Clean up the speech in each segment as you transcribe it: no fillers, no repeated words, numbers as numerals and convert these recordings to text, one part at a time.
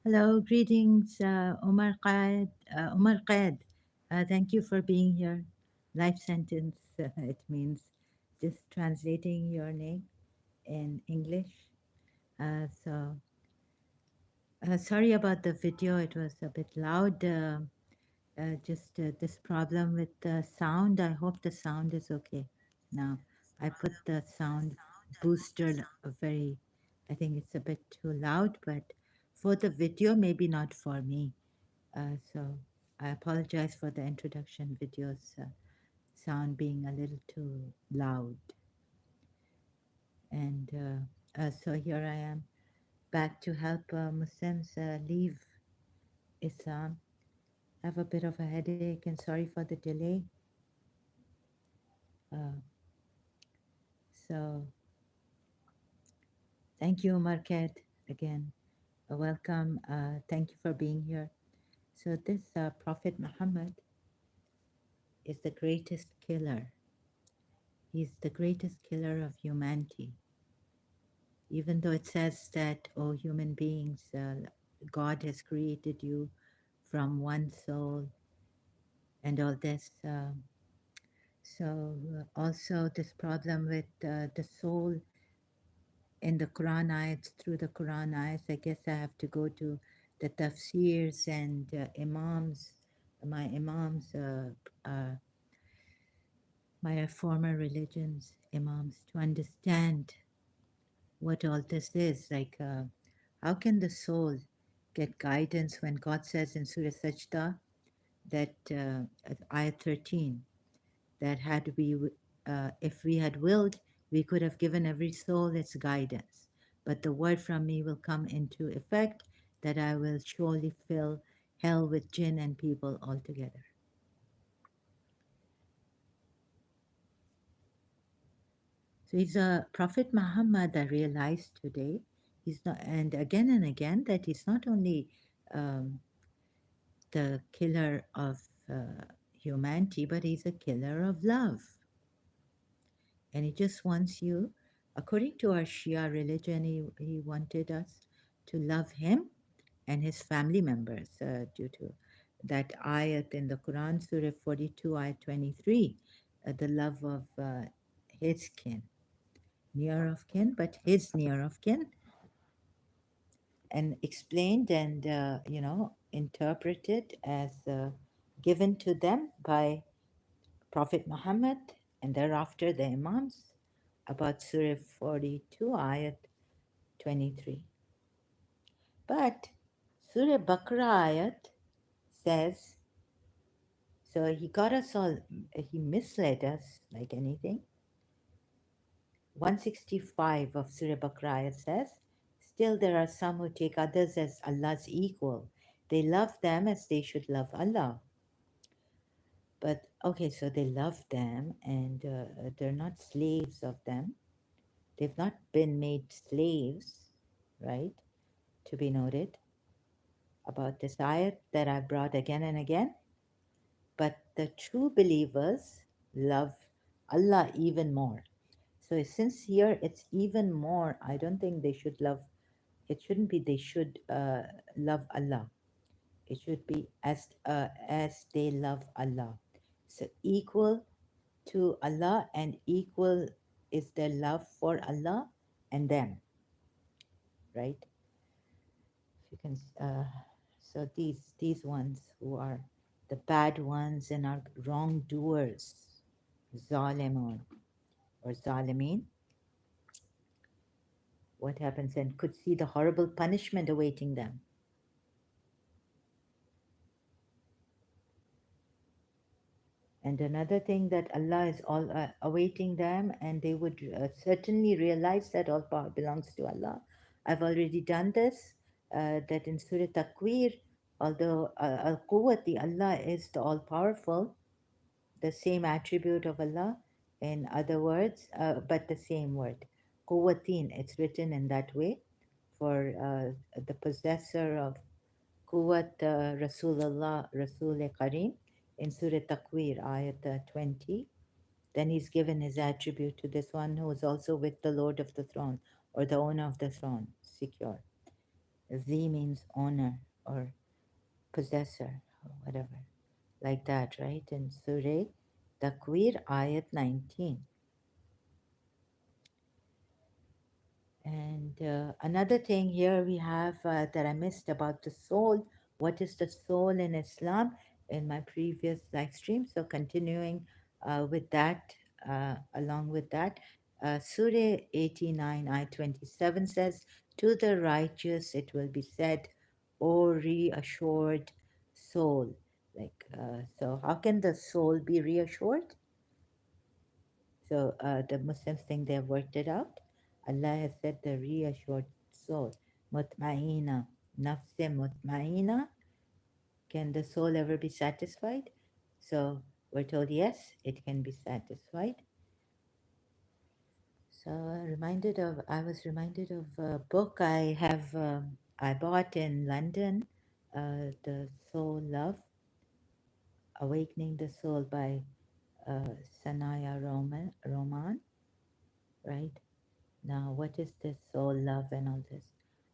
Hello, greetings, Omar Qaed. Omar Qaed, thank you for being here. Life sentence, it means just translating your name in English. Sorry about the video, it was a bit loud. Just this problem with the sound. I hope the sound is okay now. I put the sound booster very, I think it's a bit too loud, but for the video, maybe not for me. So I apologize for the introduction video's sound being a little too loud. And so here I am back to help Muslims leave Islam. I have a bit of a headache and sorry for the delay. Uh, so thank you, Market, again. Welcome. Thank you for being here. So this Prophet Muhammad is the greatest killer. He's the greatest killer of humanity. Even though it says that, oh, human beings, God has created you from one soul and all this. Also this problem with the soul in the Quran ayats, through the Quran ayats, I guess I have to go to the tafsirs and imams, my imams, my former religions, imams, to understand what all this is. Like, how can the soul get guidance when God says in Surah Sajda that, ayat 13, that if we had willed, we could have given every soul its guidance. But the word from me will come into effect that I will surely fill hell with jinn and people altogether. So he's a Prophet Muhammad, I realized today. He's not, and again, that he's not only um, the killer of humanity, but he's a killer of love. And he just wants you, according to our Shia religion, he wanted us to love him and his family members due to that ayat in the Quran, Surah 42, ayat 23, the love of his kin, near of kin, but his near of kin, and explained and, interpreted as given to them by Prophet Muhammad and thereafter the Imams about Surah 42, ayat 23. But Surah Baqarah ayat says, so he got us all, he misled us like anything. 165 of Surah Baqarah ayat says, still there are some who take others as Allah's equal. They love them as they should love Allah. But okay, so they love them and they're not slaves of them. They've not been made slaves, right? To be noted about this ayat that I've brought again and again. But the true believers love Allah even more. So since here it's even more, I don't think they should love, it shouldn't be they should love Allah. It should be as they love Allah. So equal to Allah and equal is their love for Allah and them, right? If you can, so these ones who are the bad ones and are wrongdoers, zalimun or zalimin, what happens and could see the horrible punishment awaiting them. And another thing that Allah is all awaiting them, and they would certainly realize that all power belongs to Allah. I've already done this, that in Surah Takwir, although Al-Quwwati, Allah is the all-powerful, the same attribute of Allah, in other words, but the same word. Quwwatin. It's written in that way for the possessor of Quwwat Rasulullah, Rasul Kareem in Surah Takwir, ayat 20. Then he's given his attribute to this one who is also with the Lord of the throne or the owner of the throne, secure. Z means owner or possessor or whatever, like that, right? In Surah Takwir, ayat 19. And another thing here we have that I missed about the soul. What is the soul in Islam? In my previous live stream. So continuing with that, along with that, Surah 89, I 27 says, "To the righteous it will be said, O reassured soul." Like, so how can the soul be reassured? So the Muslims think they have worked it out. Allah has said the reassured soul, mutmaina, nafse mutmaina. Can the soul ever be satisfied? So we're told yes, it can be satisfied. So I was reminded of a book I bought in London, The Soul Love, Awakening the Soul by Sanaya Roman, right? Now, what is this soul love and all this?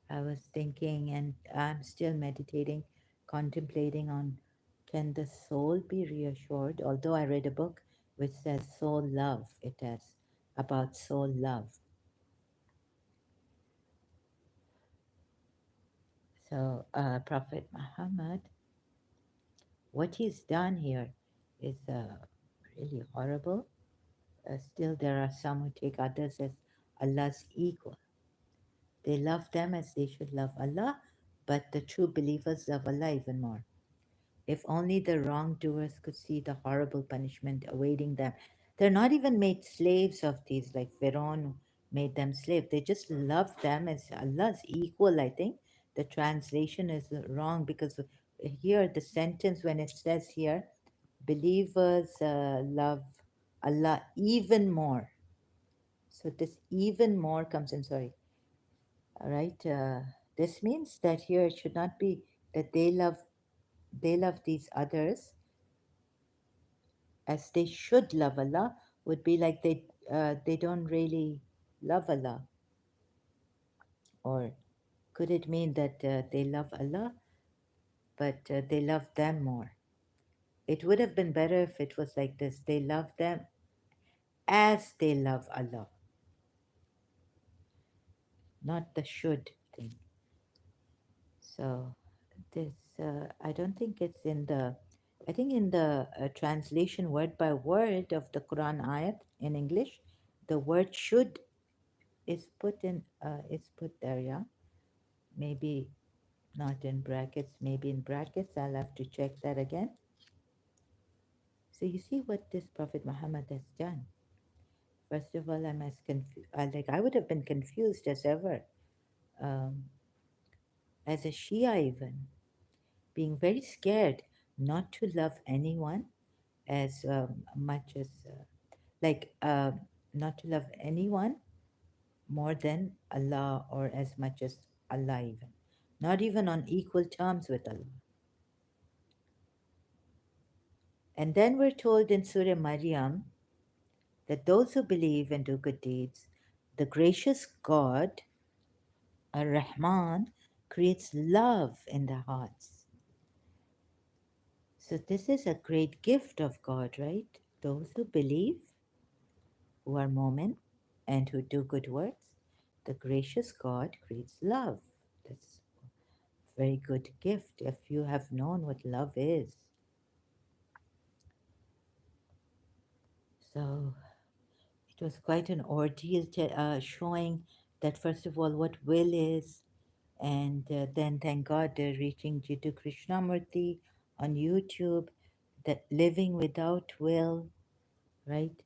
I was thinking, and I'm still meditating, contemplating on can the soul be reassured? Although I read a book which says soul love, it has about soul love. So, Prophet Muhammad, what he's done here is really horrible. Still, there are some who take others as Allah's equal. They love them as they should love Allah, but the true believers love Allah even more. If only the wrongdoers could see the horrible punishment awaiting them. They're not even made slaves of these, like Pharaoh made them slave. They just love them as Allah's equal, I think. The translation is wrong because here, the sentence, when it says here, believers love Allah even more. So this even more comes in, sorry, all right. This means that here it should not be that they love these others as they should love Allah. Would be like they don't really love Allah, or could it mean that they love Allah but they love them more? It would have been better if it was like this: they love them as they love Allah, not the should thing. So this I don't think it's in the I think in the translation word by word of the Quran ayat in English, the word should is put there, yeah. Maybe not in brackets, maybe in brackets. I'll have to check that again. So you see what this Prophet Muhammad has done. First of all, I'm as confused. Like I would have been confused as ever, um, as a Shia even, being very scared not to love anyone as much as like not to love anyone more than Allah or as much as Allah even, not even on equal terms with Allah. And then we're told in Surah Maryam that those who believe and do good deeds, the gracious God, Ar-Rahman, creates love in their hearts. So this is a great gift of God, right? Those who believe, who are Momin, and who do good works, the gracious God creates love. That's a very good gift if you have known what love is. So it was quite an ordeal showing that, first of all, what will is, and then, thank God, they're reaching Jiddu Krishnamurti on YouTube, that living without will, right?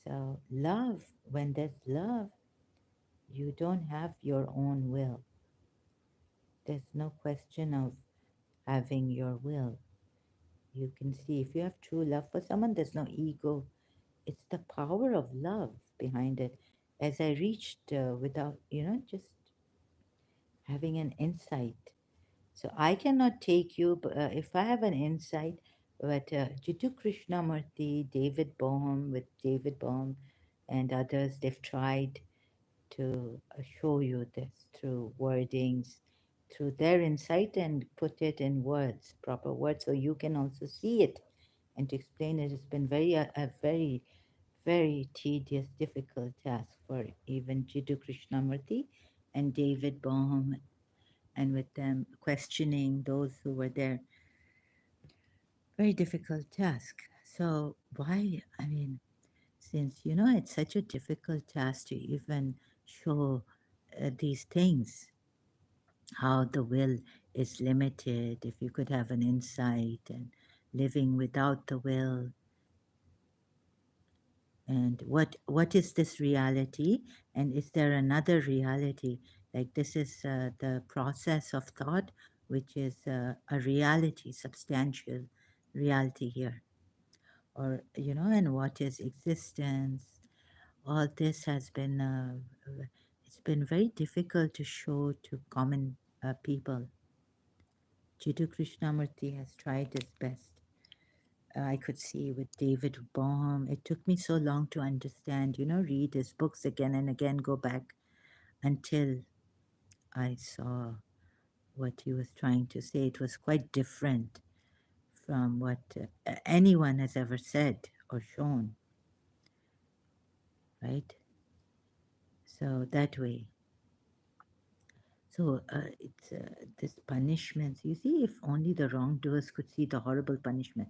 So, love, when there's love, you don't have your own will. There's no question of having your will. You can see if you have true love for someone, there's no ego. It's the power of love behind it. as I reached without, just having an insight. So I cannot take you, if I have an insight, but Jiddu Krishnamurti, David Bohm, with David Bohm and others, they've tried to show you this through wordings, through their insight, and put it in words, proper words, so you can also see it and to explain it. Has been a very, very tedious, difficult task for even Jiddu Krishnamurti and David Bohm, and with them questioning those who were there. Very difficult task. So why? I mean, since it's such a difficult task to even show these things, how the will is limited. If you could have an insight and living without the will, and what is this reality, and is there another reality? Like this is the process of thought, which is a reality, substantial reality here, or and what is existence? All this has been it's been very difficult to show to common people. Jiddu Krishnamurti has tried his best. I could see with David Bohm. It took me so long to understand, read his books again and again, go back until I saw what he was trying to say. It was quite different from what anyone has ever said or shown, right? So that way. So it's this punishments. You see, if only the wrongdoers could see the horrible punishment,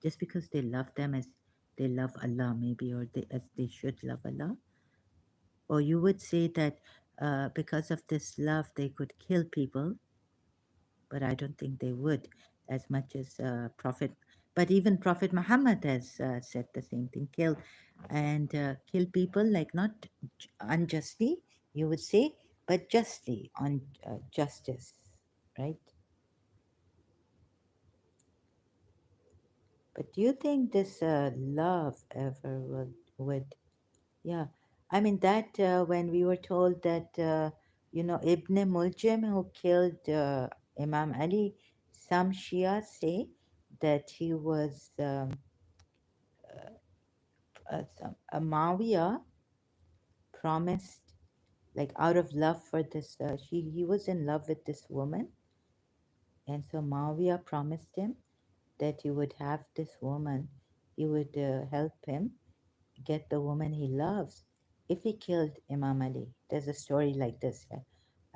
just because they love them as they love Allah, maybe, or as they should love Allah. Or you would say that because of this love, they could kill people, but I don't think they would as much as Prophet. But even Prophet Muhammad has said the same thing: kill people, like not unjustly, you would say, but justly, on justice, right? But do you think this love ever would? Yeah, I mean that when we were told that Ibn Muljim, who killed Imam Ali, some Shia say that he was Muawiyah promised, like out of love for this, he was in love with this woman, and so Muawiyah promised him that he would have this woman, he would help him get the woman he loves if he killed Imam Ali. There's a story like this.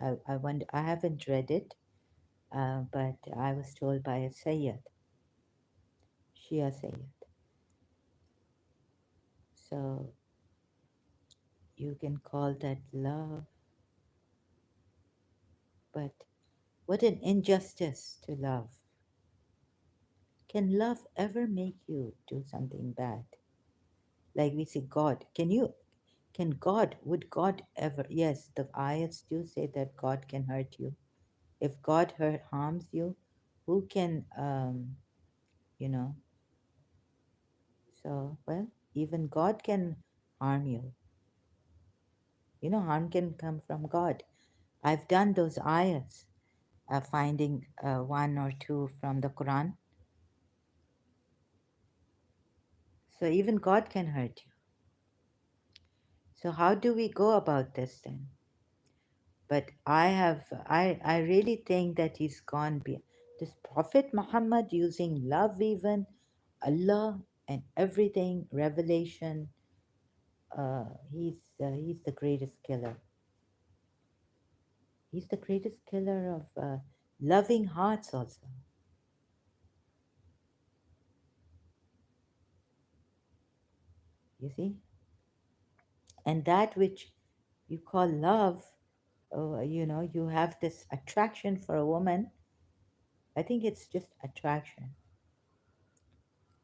I wonder, I haven't read it, but I was told by a Sayyid, Shia Sayyid. So you can call that love, but what an injustice to love. Can love ever make you do something bad? Like we say, God, would God ever? Yes, the ayats do say that God can hurt you. If God harms you, who can, you know, so, well, even God can harm you. Harm can come from God. I've done those ayats, finding one or two from the Quran. So even God can hurt you. So how do we go about this then? But I really think that he's gone beyond. This Prophet Muhammad, using love, even Allah and everything, revelation, he's the greatest killer. He's the greatest killer of loving hearts also, you see. And that which you call love, you have this attraction for a woman. I think it's just attraction.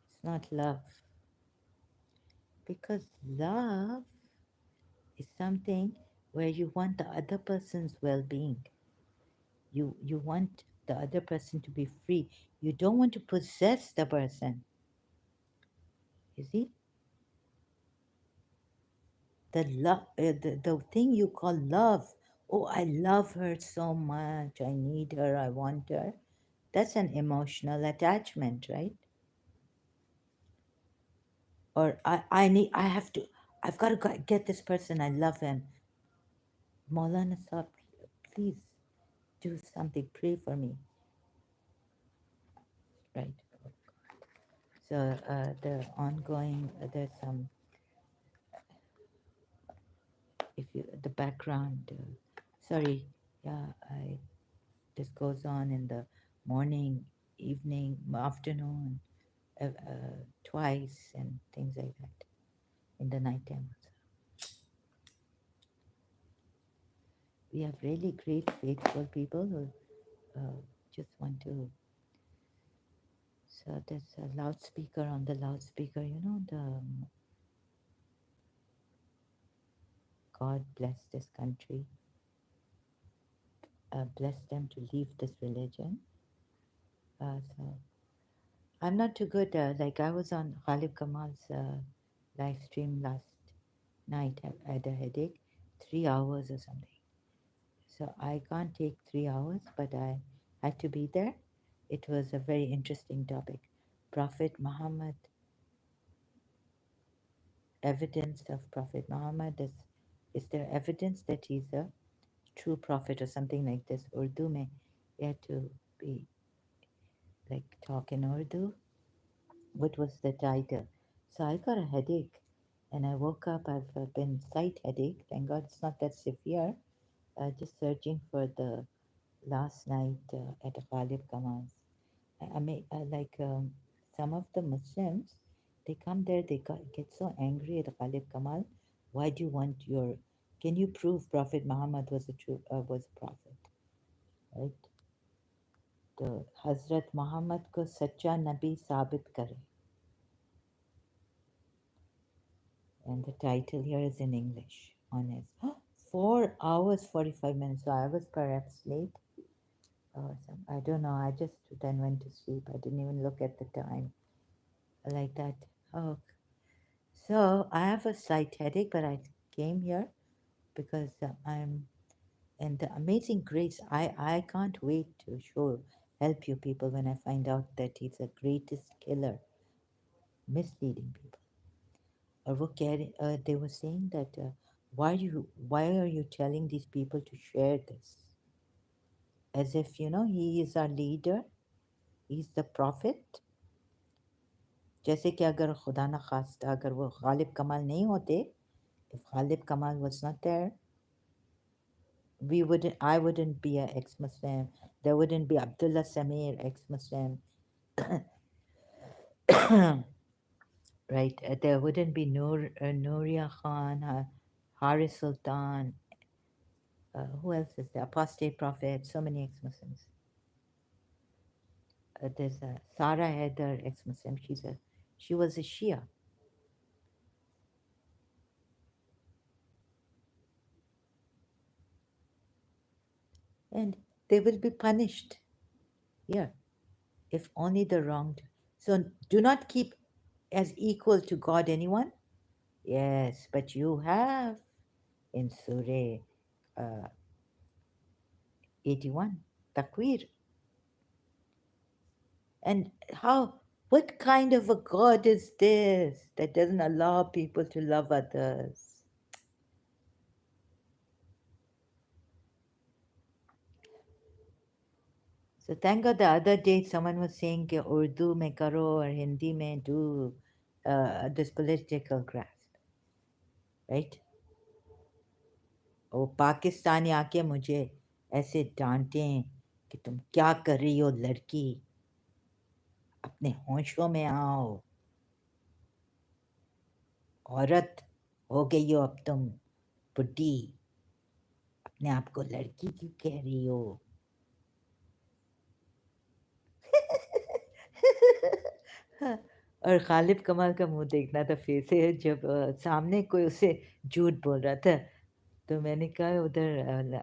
It's not love. Because love is something where you want the other person's well-being. You want the other person to be free. You don't want to possess the person. You see. the thing you call love. Oh, I love her so much. I need her. I want her. That's an emotional attachment, right? Or I have to, I've got to get this person. I love him. Maulana Saab, please do something. Pray for me, right? So the ongoing, there's some, if you, the background, sorry, yeah, this goes on in the morning, evening, afternoon, twice, and things like that in the night time. We have really great, faithful people who just want to. So there's a loudspeaker on the loudspeaker, the God bless this country, bless them to leave this religion. So I'm not too good. Like I was on Khalib Kamal's live stream last night. I had a headache, 3 hours or something. So I can't take 3 hours, but I had to be there. It was a very interesting topic. Prophet Muhammad, evidence of Prophet Muhammad. Is there evidence that he's a true prophet or something like this? Urdu mein, you had to be like talk in Urdu. What was the title? So I got a headache and I woke up. I've been sight headache. Thank God it's not that severe. Just searching for the last night at Ghalib Kamal's. I mean, some of the Muslims, they come there, get so angry at Ghalib Kamal. Why do you want your? Can you prove Prophet Muhammad was a prophet, right? The Hazrat Muhammad ko sacha Nabi sabit kare. And the title here is in English on his 4 hours 45 minutes. So I was perhaps late or some. I don't know. I just then went to sleep. I didn't even look at the time like that. Oh, so I have a slight headache, but I came here because I'm and the amazing grace. I can't wait to show help you people when I find out that he's the greatest killer, misleading people. और वो कह रहे they were saying that why are you telling these people to share this as if he is our leader, he's the prophet. जैसे कि अगर खुदा न खास्ता अगर वो गालिब कमाल नहीं होते, if Ghalib Kamal was not there, I wouldn't be an ex-Muslim. There wouldn't be Abdullah Samir, ex-Muslim. Right? There wouldn't be Nuria Khan, Haris Sultan. Who else is there? Apostate Prophet. So many ex-Muslims. There's Sarah Haider, ex-Muslim. She was a Shia, and they will be punished here if only the wronged. So do not keep as equal to God anyone. Yes, but you have in Surah 81, Takwir. And what kind of a God is this that doesn't allow people to love others? So thank God the other day someone was saying कि Urdu में करो और Hindi में do this political grasp, right? वो पाकिस्तानी आके मुझे ऐसे डांटें कि तुम क्या कर रही हो लड़की, अपने होशों में आओ, औरत हो गई हो अब तुम बुढ़ी, अपने आप को लड़की क्यों कह रही हो? और गालिब कमाल का मुंह देखना था फिर से जब सामने कोई उसे झूठ बोल रहा था, तो मैंने कहा उधर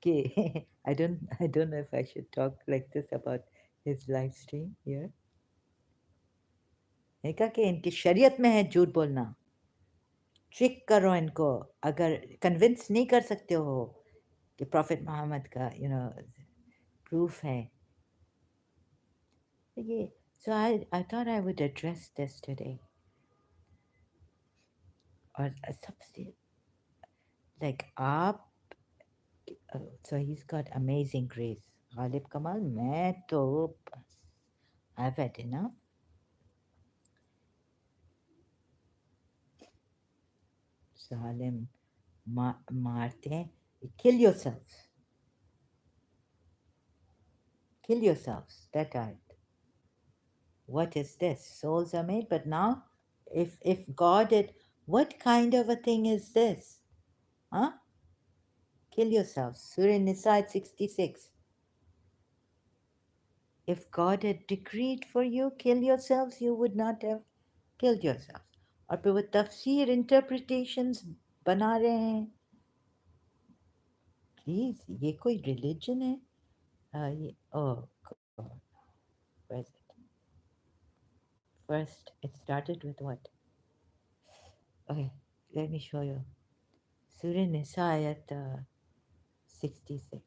कि I don't know if I should talk like this about his live stream here. मैंने कहा कि इनकी शरीयत में है झूठ बोलना, ट्रिक करो इनको, अगर कन्विंस नहीं कर सकते हो कि प्रॉफिट मोहम्मद का प्रूफ है तो ये. So I thought I would address this today. और सबसे like आप so he's got amazing grace. Ghalib Kamal, मैं तो बस I've had enough. Salim मारते हैं. Kill yourselves. Kill yourselves. That died. What is this? Souls are made, but now, if God had, what kind of a thing is this? Huh? Kill yourselves. Surah Nisa 66. If God had decreed for you, kill yourselves, you would not have killed yourselves. और फिर वो तफसीर interpretations बना रहे हैं. Please ये कोई religion है? ये oh God, where is it? First, it started with what? Okay, let me show you. Surah Nisa ayat 66,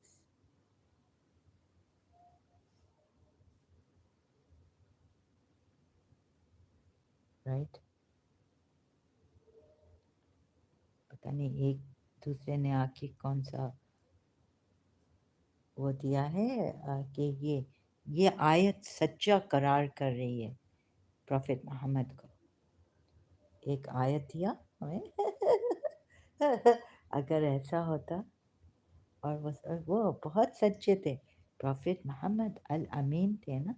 right? पता नहीं एक दूसरे ने आके कौन सा वो दिया है कि ये आयत सच्चा करार कर रही है प्रॉफिट मोहम्मद को. एक आयत दिया हमें. अगर ऐसा होता. और वो बहुत सच्चे थे. प्रॉफिट मोहम्मद अल अमीन थे ना.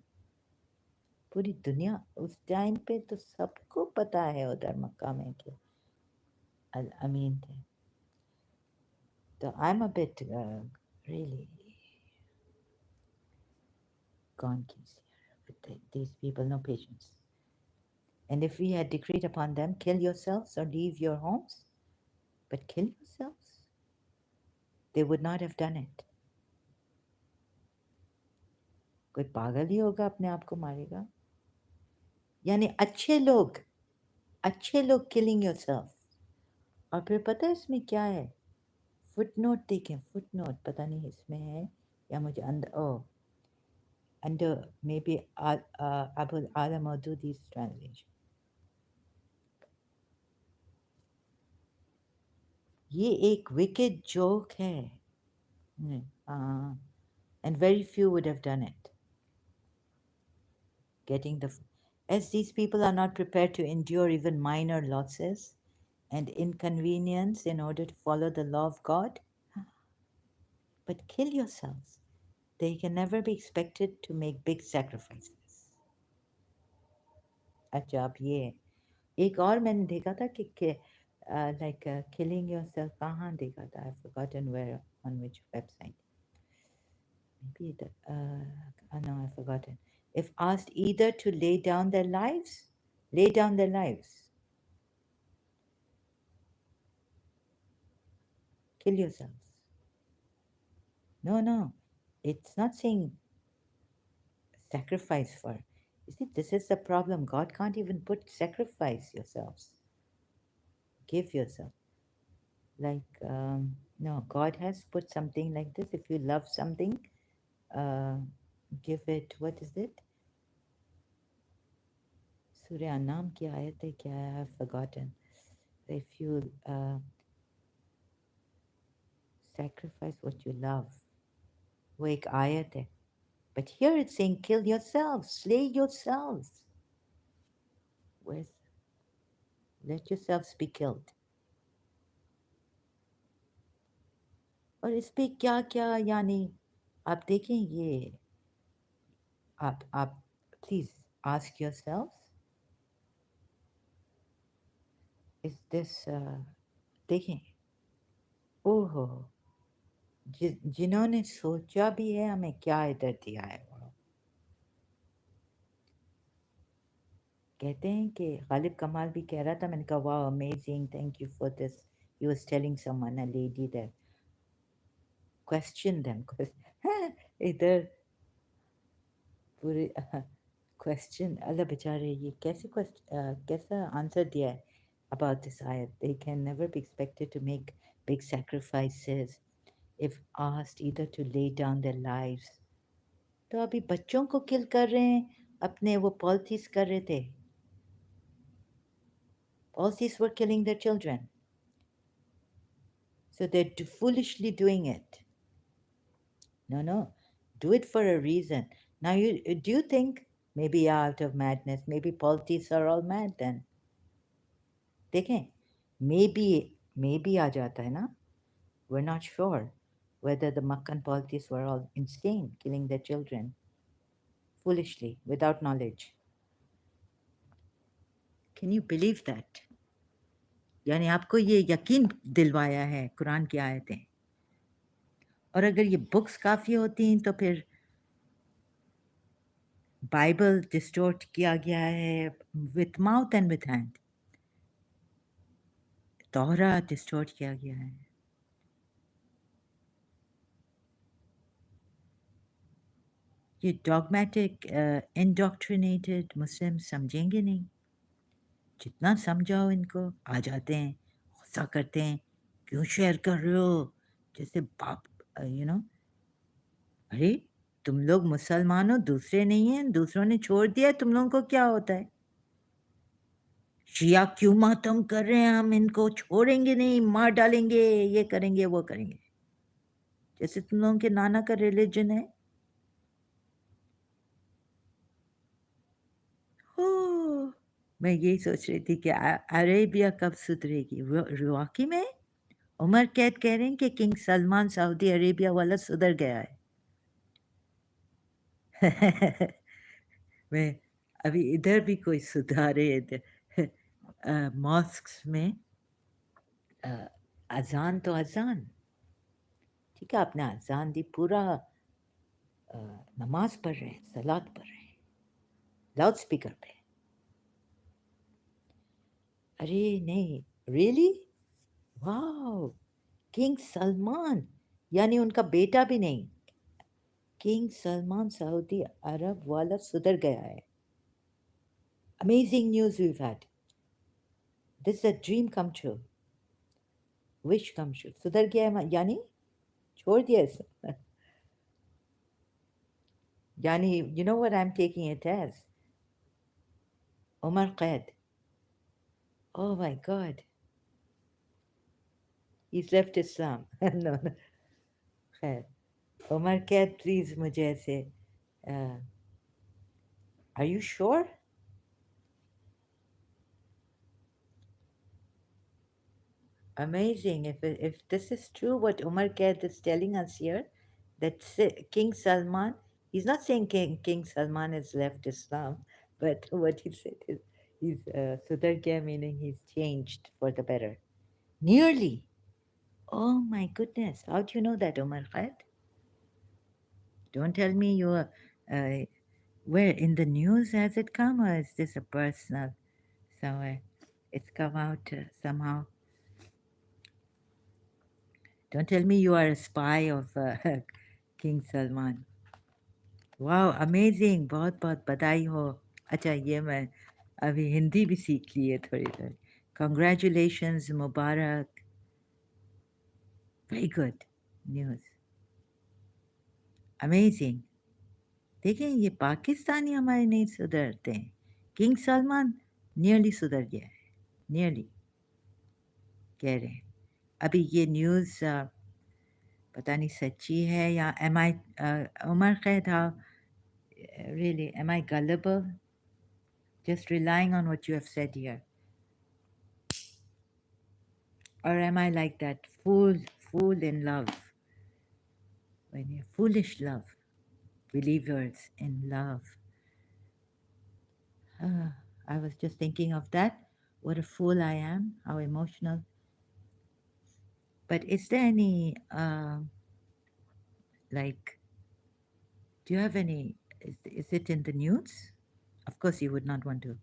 पूरी दुनिया उस टाइम पे तो सबको पता है उधर मक्का में कि अल अमीन थे. तो I am a bit really gone case here with these people, no patience. And if we had decreed upon them, kill yourselves or leave your homes, but kill yourselves, they would not have done it. कोई पागल ही होगा अपने आप को मारेगा. यानी अच्छे लोग killing yourself. और फिर पता है इसमें क्या है? फुटनोट देखें. फुटनोट पता नहीं इसमें है या मुझे अंदर under maybe Abul Ala Maududi's translation. ये एक wicked joke है. And very few would have done it. As these people are not prepared to endure even minor losses and inconvenience in order to follow the law of God, but kill yourselves. They can never be expected to make big sacrifices. अच्छा अब ये एक और मैंने देखा था कि like killing yourself कहाँ देखा था? I've forgotten where, on which website. Maybe no, I've forgotten. If asked either to lay down their lives, lay down their lives, kill yourselves. No, it's not saying sacrifice for. You see, this is the problem. God can't even put sacrifice yourselves. Give yourself. Like, no, God has put something like this. If you love something, uh, give it, what is it? Surah Anam ki ayat hai kya hai? I've forgotten. If you sacrifice what you love, वो एक आयत है. But here it's saying kill yourselves, slay yourselves. Where's, let yourselves be killed. और इस पे क्या क्या यानी आप देखें ये आप please ask yourselves, is this देखें. ओहो, जिन्होंने सोचा भी है हमें क्या इधर दिया है. कहते हैं कि गालिब कमाल भी कह रहा था. मैंने कहा वाह amazing, thank you for this. He was telling someone, a lady that question them. इधर पूरे क्वेश्चन. अल्लाह बेचारे ये कैसे कैसा आंसर दिया है. about this ayat. They can never be expected to make big sacrifices if asked either to lay down their lives. तो अभी बच्चों को किल कर रहे हैं, अपने वो पॉलिथिस कर रहे थे. Policies were killing their children. So they're foolishly doing it. No, no. Do it for a reason. Now, do you think maybe out of madness, maybe politics are all mad then? देखें, maybe आ जाता है ना? We're not sure whether the Makkan politics were all insane, killing their children foolishly, without knowledge. Can you believe that? यानी आपको ये यकीन दिलवाया है कुरान की आयतें. और अगर ये बुक्स काफ़ी होती तो फिर बाइबल डिस्टोर्ट किया गया है with mouth and with hand. तोहरा डिस्टोर्ट किया गया है. ये डॉगमेटिक इंडोक्ट्रिनेटेड मुस्लिम समझेंगे नहीं. जितना समझाओ इनको आ जाते हैं, गुस्सा करते हैं. क्यों शेयर कर रहे हो? जैसे बाप, यू नो. अरे तुम लोग मुसलमान हो, दूसरे नहीं हैं, दूसरों ने छोड़ दिया, तुम लोगों को क्या होता है? शिया क्यों मातम कर रहे हैं, हम इनको छोड़ेंगे नहीं, मार डालेंगे, ये करेंगे वो करेंगे. जैसे तुम लोगों के नाना का रिलीजन है. ओह, मैं यही सोच रही थी कि अरेबिया कब सुधरेगी. वाकई में उमर कैद कह रहे हैं कि किंग सलमान सऊदी अरेबिया वाला सुधर गया है. मैं अभी इधर भी कोई सुधारे मॉस्क्स में. अ, अजान तो अजान ठीक है, आपने अजान दी, पूरा नमाज पढ़ रहे हैं, सलात पढ़ रहे हैं लाउड स्पीकर पे. अरे नहीं, रियली, वाओ. किंग सलमान, यानी उनका बेटा भी नहीं, किंग सलमान सऊदी अरब वाला सुधर गया है. Amazing news we've had. This is a dream come true, wish come true. सुधर गया है यानी छोड़ दिया इसे. यानी you know what I am taking it as, उमर कैद. Oh my God, he's left Islam. No, no. खैर, उमर कैद प्लीज मुझे ऐसे. Are you sure? Amazing. If this is true, what Umar Kaid is telling us here, that King Salman, he's not saying King Salman has left Islam, but what he said is he's Sudhar Gaya, meaning he's changed for the better. Nearly. Oh my goodness. How do you know that, Umar Khaid? Don't tell me you are. Uh, where in the news has it come, or is this a personal somewhere? It's come out somehow. Don't tell me you are a spy of King Salman. वाह, amazing. बहुत बहुत बधाई हो. अच्छा, ये मैं अभी हिंदी भी सीख ली है थोड़ी थोड़ी. कॉन्ग्रेचुलेशंस, मुबारक. Very good news. अमेजिंग. देखें, ये पाकिस्तानी हमारे नहीं सुधरते हैं. किंग सलमान नियरली सुधर गया है, नियरली कह रहे हैं. अभी ये न्यूज़ पता नहीं सच्ची है या एम आई. उमर कैद, how really am I gullible just relying on what you have said here, or am I like that fool in love, when you foolish love, believers in love. I was just thinking of that, what a fool I am, how emotional. But is there any like, do you have any, is it in the news? Of course you would not want to.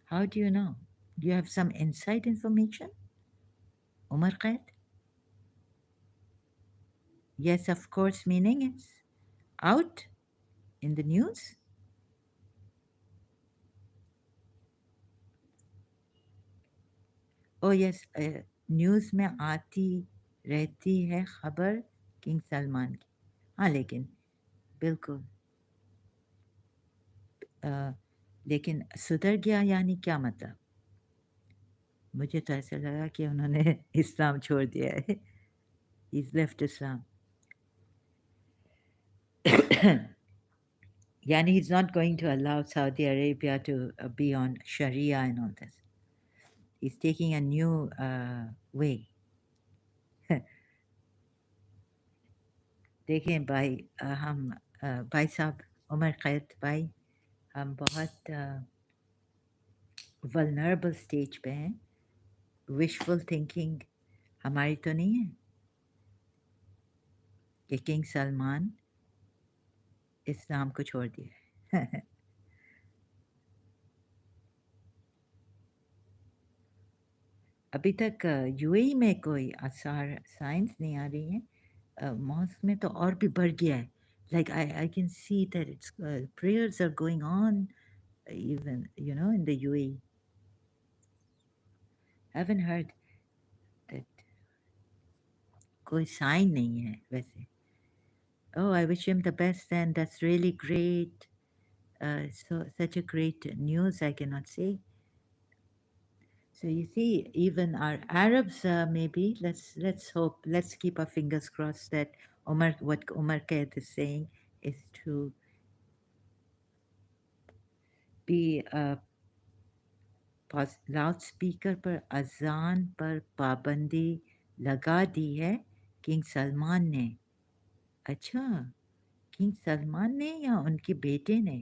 How do you know? Do you have some inside information, Umar Khaid? Yes, of course, meaning it's out in the news. O yes, news में आती रहती है खबर king Salman की। हाँ लेकिन बिल्कुल, अ, लेकिन सुधर गया यानी क्या मतलब? मुझे तो ऐसा लगा कि उन्होंने इस्लाम छोड़ दिया है। He's left Islam. Yani he's not going to allow Saudi Arabia to be on Sharia and all this. He's taking a new way. देखें भाई, हम भाई साहब उमर कैद भाई, हम बहुत वल्नरेबल स्टेज पे हैं। विशफुल थिंकिंग हमारी तो नहीं है कि किंग सलमान इस्लाम को छोड़ दिया है। अभी तक यूएई में कोई आसार साइंस नहीं आ रही है। मॉस्क में तो और भी बढ़ गया है। Like I can see that it's prayers are going on even in the UAE. Haven't heard that कोई sign नहीं है वैसे. Oh, I wish him the best then. That's really great. So such a great news, I cannot say. So you see, even our Arabs, maybe let's hope, let's keep our fingers crossed that what Omar Kayat is saying is to be loud speaker पर अजान पर पाबंदी लगा दी है king Salman ने। अच्छा, king Salman ने या उनके बेटे ने?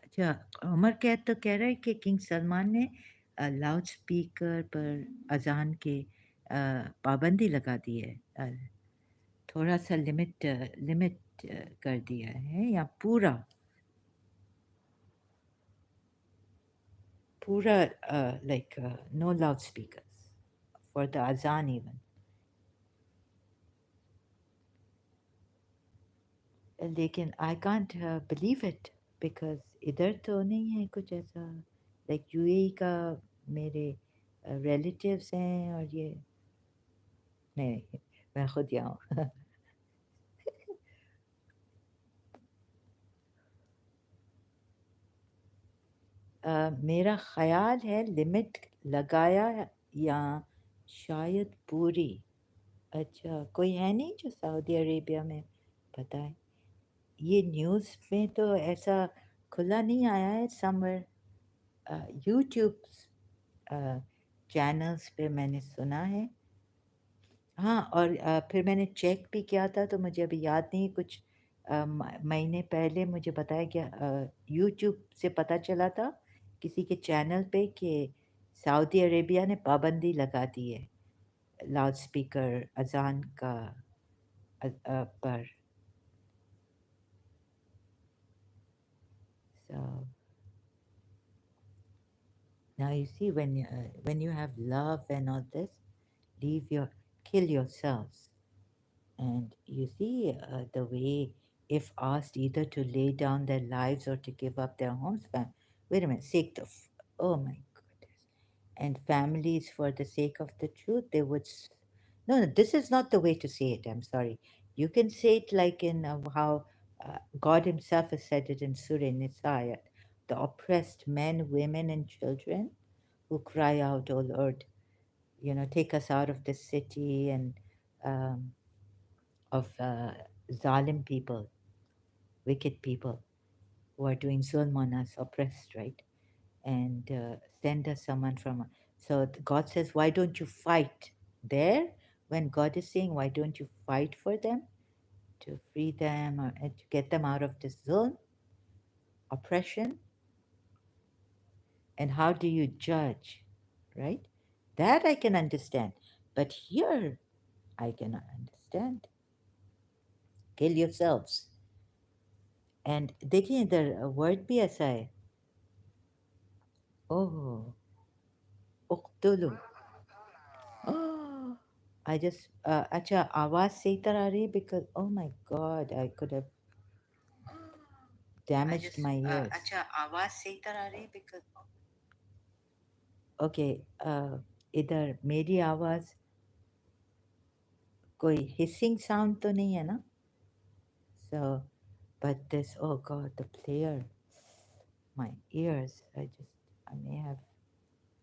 अच्छा, उमर कैद तो कह रहा है कि किंग सलमान ने लाउड स्पीकर पर अजान के पाबंदी लगा दी है। थोड़ा सा लिमिट लिमिट कर दिया है या पूरा पूरा like no loudspeakers for the azan even. लेकिन I can't believe it because इधर तो नहीं है कुछ ऐसा। लाइक यूएई का मेरे रिलेटिव्स हैं और ये नहीं, मैं खुद यहाँ हूँ। मेरा ख्याल है लिमिट लगाया या शायद पूरी। अच्छा, कोई है नहीं जो सऊदी अरेबिया में बताए? ये न्यूज़ में तो ऐसा खुला नहीं आया है। समवेयर यूट्यूब चैनल्स पे मैंने सुना है। हाँ, और फिर मैंने चेक भी किया था तो मुझे अभी याद नहीं, कुछ महीने पहले मुझे बताया कि यूट्यूब से पता चला था किसी के चैनल पे कि सऊदी अरेबिया ने पाबंदी लगा दी है लाउड स्पीकर अजान का पर। So now you see, when you have love and all this, kill yourselves. And you see the way, if asked either to lay down their lives or to give up their homes, wait a minute, oh my goodness, and families for the sake of the truth, they would. No, no, this is not the way to say it. I'm sorry. You can say it like in how God Himself has said it in Surah Nisa, the oppressed men, women, and children who cry out, "Oh Lord, take us out of this city," and um, of zalim people, wicked people who are doing zulm on us, oppressed, right? And send us someone from. So God says, why don't you fight there? When God is saying, why don't you fight for them to free them or and to get them out of this zulm, oppression? And how do you judge, right? That I can understand. But here, I cannot understand. Kill yourselves. And देखिए इधर word भी ऐसा है। ओह, उक्तुलु। Oh, I just अच्छा, आवाज सही तरह आ रही है because oh my god, I could have damaged my ears. अच्छा, आवाज सही तरह आ रही है because ओके, इधर मेरी आवाज़ कोई हिसिंग साउंड तो नहीं है ना? So, but this, oh God, the player, my ears, I may have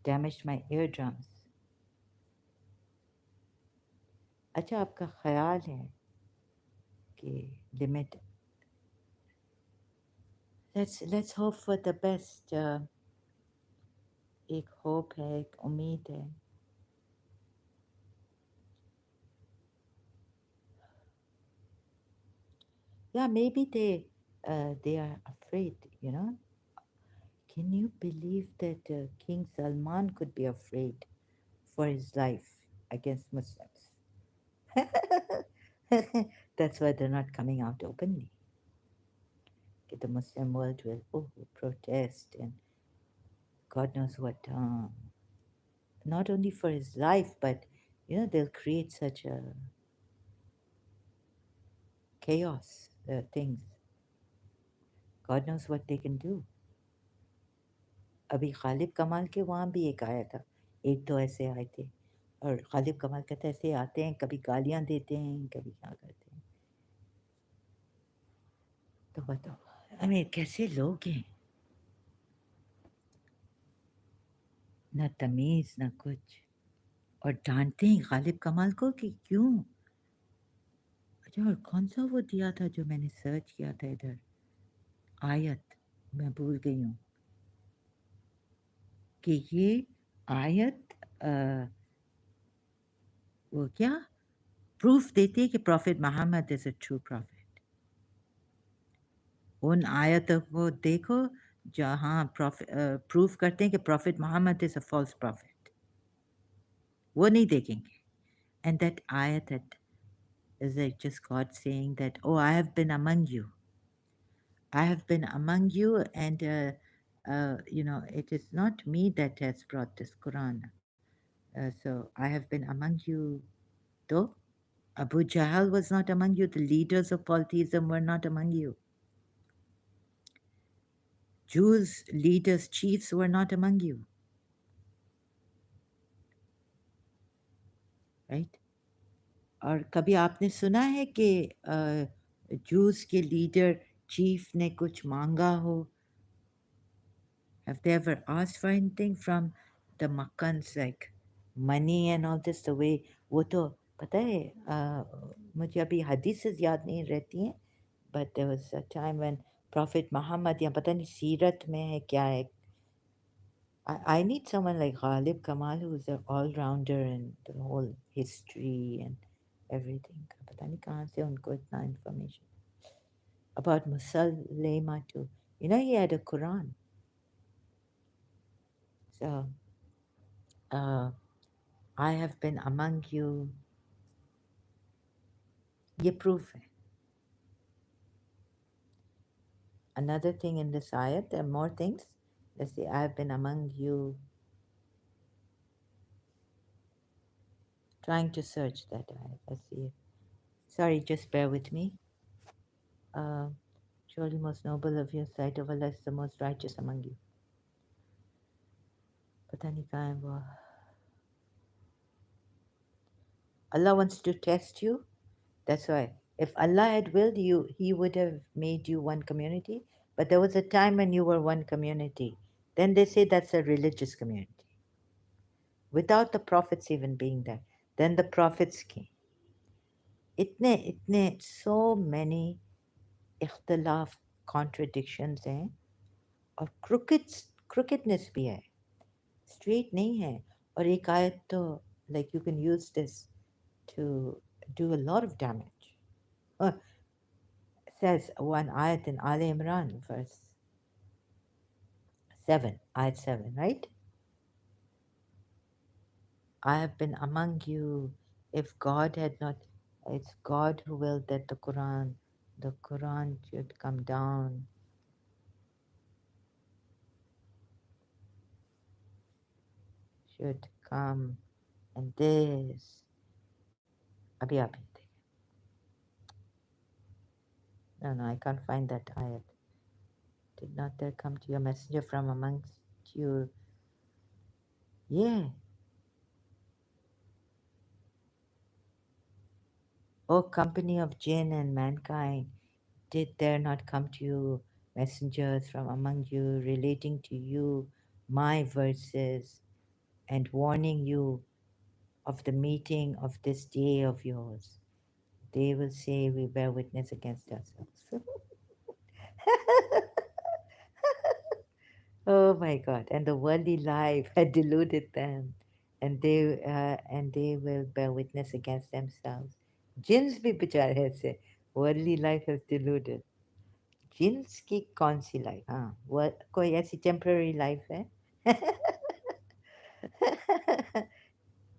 damaged my eardrums. अच्छा, आपका ख्याल है कि limit, let's hope for the best. एक होप है, एक उम्मीद है. Yeah, maybe they are afraid, you know. Can you believe that King Salman could be afraid for his life against Muslims? That's why they're not coming out openly. The Muslim world will protest and God knows what. Not only for his life, but they'll create such a chaos things. God knows what they can do. अभी खालिब कमाल के वहाँ भी एक आया था, एक दो ऐसे आए थे, और खालिब कमाल कहते ऐसे आते हैं, कभी गालियाँ देते हैं, कभी क्या करते हैं. तो बताओ, कैसे लोग हैं, ना तमीज़ ना कुछ, और डांटते हैं खालिब कमाल को कि क्यों. अच्छा, और कौन सा वो दिया था जो मैंने सर्च किया था इधर, आयत, मैं भूल गई हूँ कि ये आयत वो क्या प्रूफ देती है कि prophet Muhammad is a true prophet. उन आयतों को देखो जहाँ प्रूफ करते हैं कि prophet Muhammad is a false prophet, वो नहीं देखेंगे. एंड दैट आयत that is like just God saying that, oh, I have been among you. I have been among you, and it is not me that has brought this Quran. So I have been among you, though. Abu Jahl was not among you. The leaders of polytheism were not among you. Jews, leaders, chiefs were not among you. Right? और कभी आपने सुना है कि juice के leader chief ने कुछ मांगा हो? Have they ever asked for anything from the Makkans, like money and all this? The way वो तो पता है, मुझे अभी हदीसेस याद नहीं रहती हैं, but there was a time when Prophet Muhammad, या पता नहीं सीरत में है क्या है. I need someone like Ghalib Kamal who's an all-rounder in the whole history and everything. पता नहीं कहाँ से उनको इतना information about Musaylima too. He had a Quran. So, uh, I have been among you. ये proof है. Another thing in this ayat, there are more things. Let's see, I have been among you. Trying to search that ayat. Let's see. Sorry, just bear with me. Uh, Surely most noble of your sight of Allah is the most righteous among you. पता नहीं कहाँ है वो. Allah wants to test you. That's why. If Allah had willed you, He would have made you one community. But there was a time when you were one community. Then they say that's a religious community. Without the prophets even being there. Then the prophets came. इतने so many इख्तलाफ contradictions हैं, और crookedness भी है, straight नहीं है. और एक आयत तो like you can use this to do a lot of damage. Says one ayat in Al Imran, verse 7, ayat 7, right? I have been among you. If God had not, it's God who willed that the Quran should come down. Should come, and this. Abhi. No, I can't find that ayat. Did not there come to your messenger from amongst you Yeah. O company of jinn and mankind, did there not come to you messengers from among you relating to you my verses and warning you of the meeting of this day of yours? They will say, we bear witness against ourselves. Oh my God! And the worldly life had deluded them, and they will bear witness against themselves. Jinns भी बेचारे ऐसे worldly life has deluded. Jeans की कौन सी life? हाँ, वो कोई ऐसी temporary life है?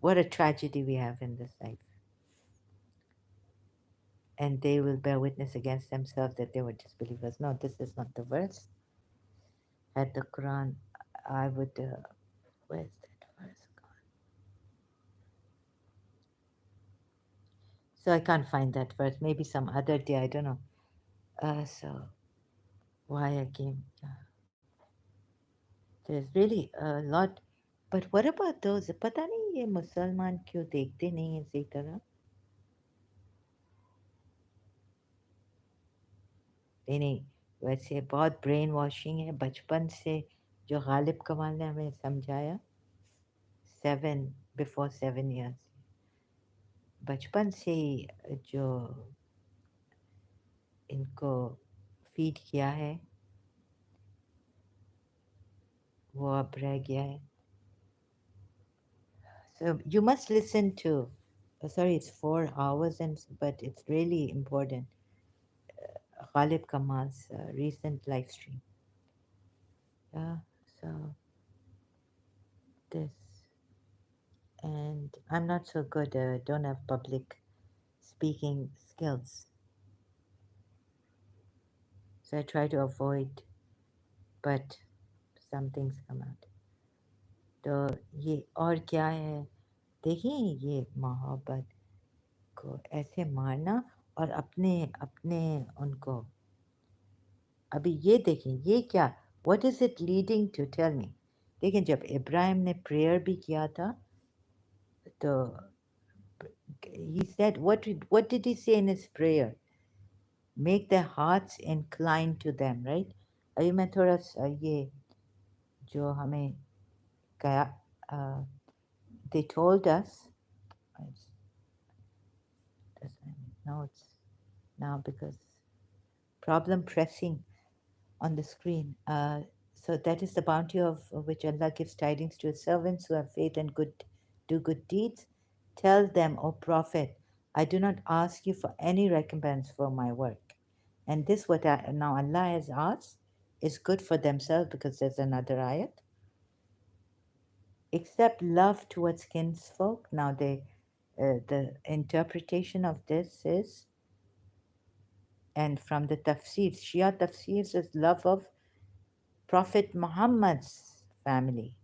What a tragedy we have in this life. And they will bear witness against themselves that they were disbelievers. No, this is not the verse. At the Quran, I would. Where's that verse gone? So I can't find that verse. Maybe some other day. I don't know. So why I came? There's really a lot. But what about those? पता नहीं ये मुसलमान क्यों देखते नहीं हैं इसी तरह? नहीं नहीं, वैसे बहुत ब्रेन वॉशिंग है बचपन से, जो गालिब कमाल ने हमें समझाया 7 बचपन से ही जो इनको फीड किया है वो अब रह गया है. So you must listen to, sorry, it's 4 hours, and but it's really important. Ghalib Kamal's recent live stream. Yeah, so this, and I'm not so good. Don't have public speaking skills, so I try to avoid. But some things come out. तो ये और क्या है? देखिए ये मोहब्बत को ऐसे मारना और अपने अपने उनको. अभी ये देखें ये क्या, what is it leading to, tell me. देखें जब इब्राहिम ने प्रेयर भी किया था तो he said, what did he say in his prayer? Make their hearts inclined to them, right? अभी मैं थोड़ा सा ये जो हमें कहा, they told us, no, it's now because problem pressing on the screen. So that is the bounty of which Allah gives tidings to His servants who have faith and do good deeds. Tell them, O Prophet, I do not ask you for any recompense for my work. And this what now Allah has asked is good for themselves, because there's another ayat. Except love towards kinsfolk. Now the interpretation of this is, and from the tafsirs, Shia tafsirs, is love of Prophet Muhammad's family.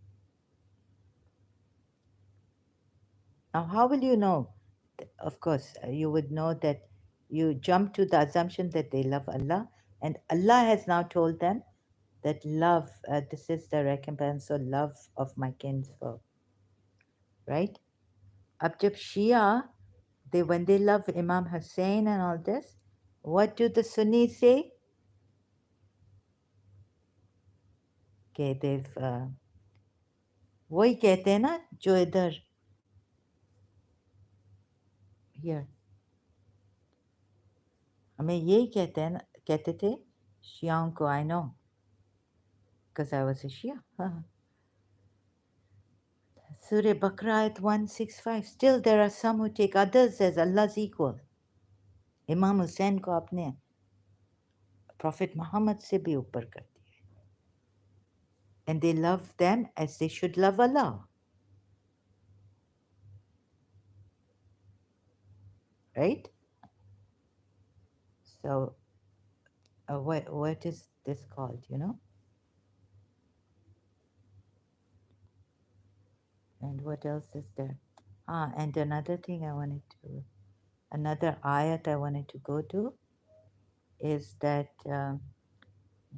Now, how will you know? Of course, you would know that you jump to the assumption that they love Allah, and Allah has now told them that love, this is the recompense or love of my kinsfolk, right? Ab jab Shia, when they love Imam Hussein and all this, what do the Sunnis say? Okay, वही कहते हैं ना जो इधर here, हमें यही कहते हैं ना, कहते थे शियाओं को. I know because I was a Shia. Surah Baqarah ayat 165. Still there are some who take others as Allah's equal. Imam Hussein को आपने Prophet Muhammad से भी ऊपर कर दिया. And they love them as they should love Allah. Right? So what is this called, you know? And what else is there? And another thing I wanted to, another ayat I wanted to go to is that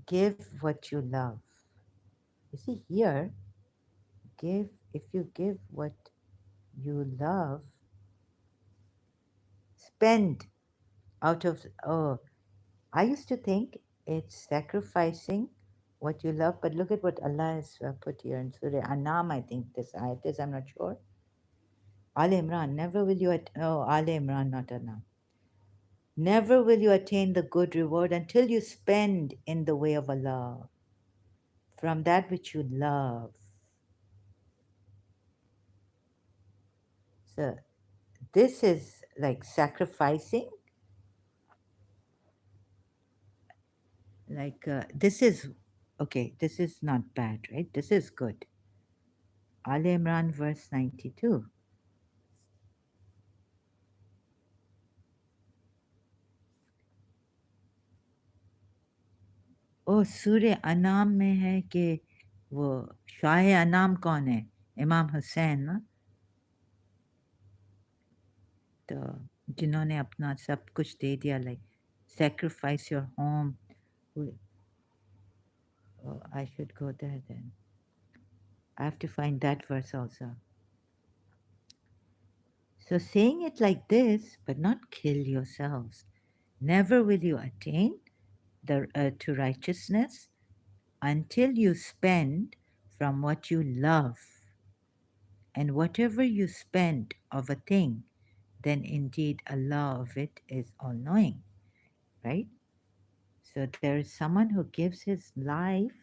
give what you love. You see here, give if you give what you love, spend out of, oh, I used to think it's sacrificing what you love, but look at what Allah has put here in Surah Anam, I think this ayat is, I'm not sure. Al Imran, never will you, oh, Al Imran, not Anam. Never will you attain the good reward until you spend in the way of Allah from that which you love. So this is like sacrificing, like this is okay. This is not bad, right? This is good. Al Imran verse 92. ओ सूर्य अनाम में है कि वो शाह अनाम कौन है इमाम हुसैन ना तो जिन्होंने अपना सब कुछ दे दिया like sacrifice your home. Oh, I should go there then. I have to find that verse also. So saying it like this, but not kill yourselves. Never will you attain to righteousness until you spend from what you love. And whatever you spend of a thing, then indeed Allah of it is all knowing, right? So there is someone who gives his life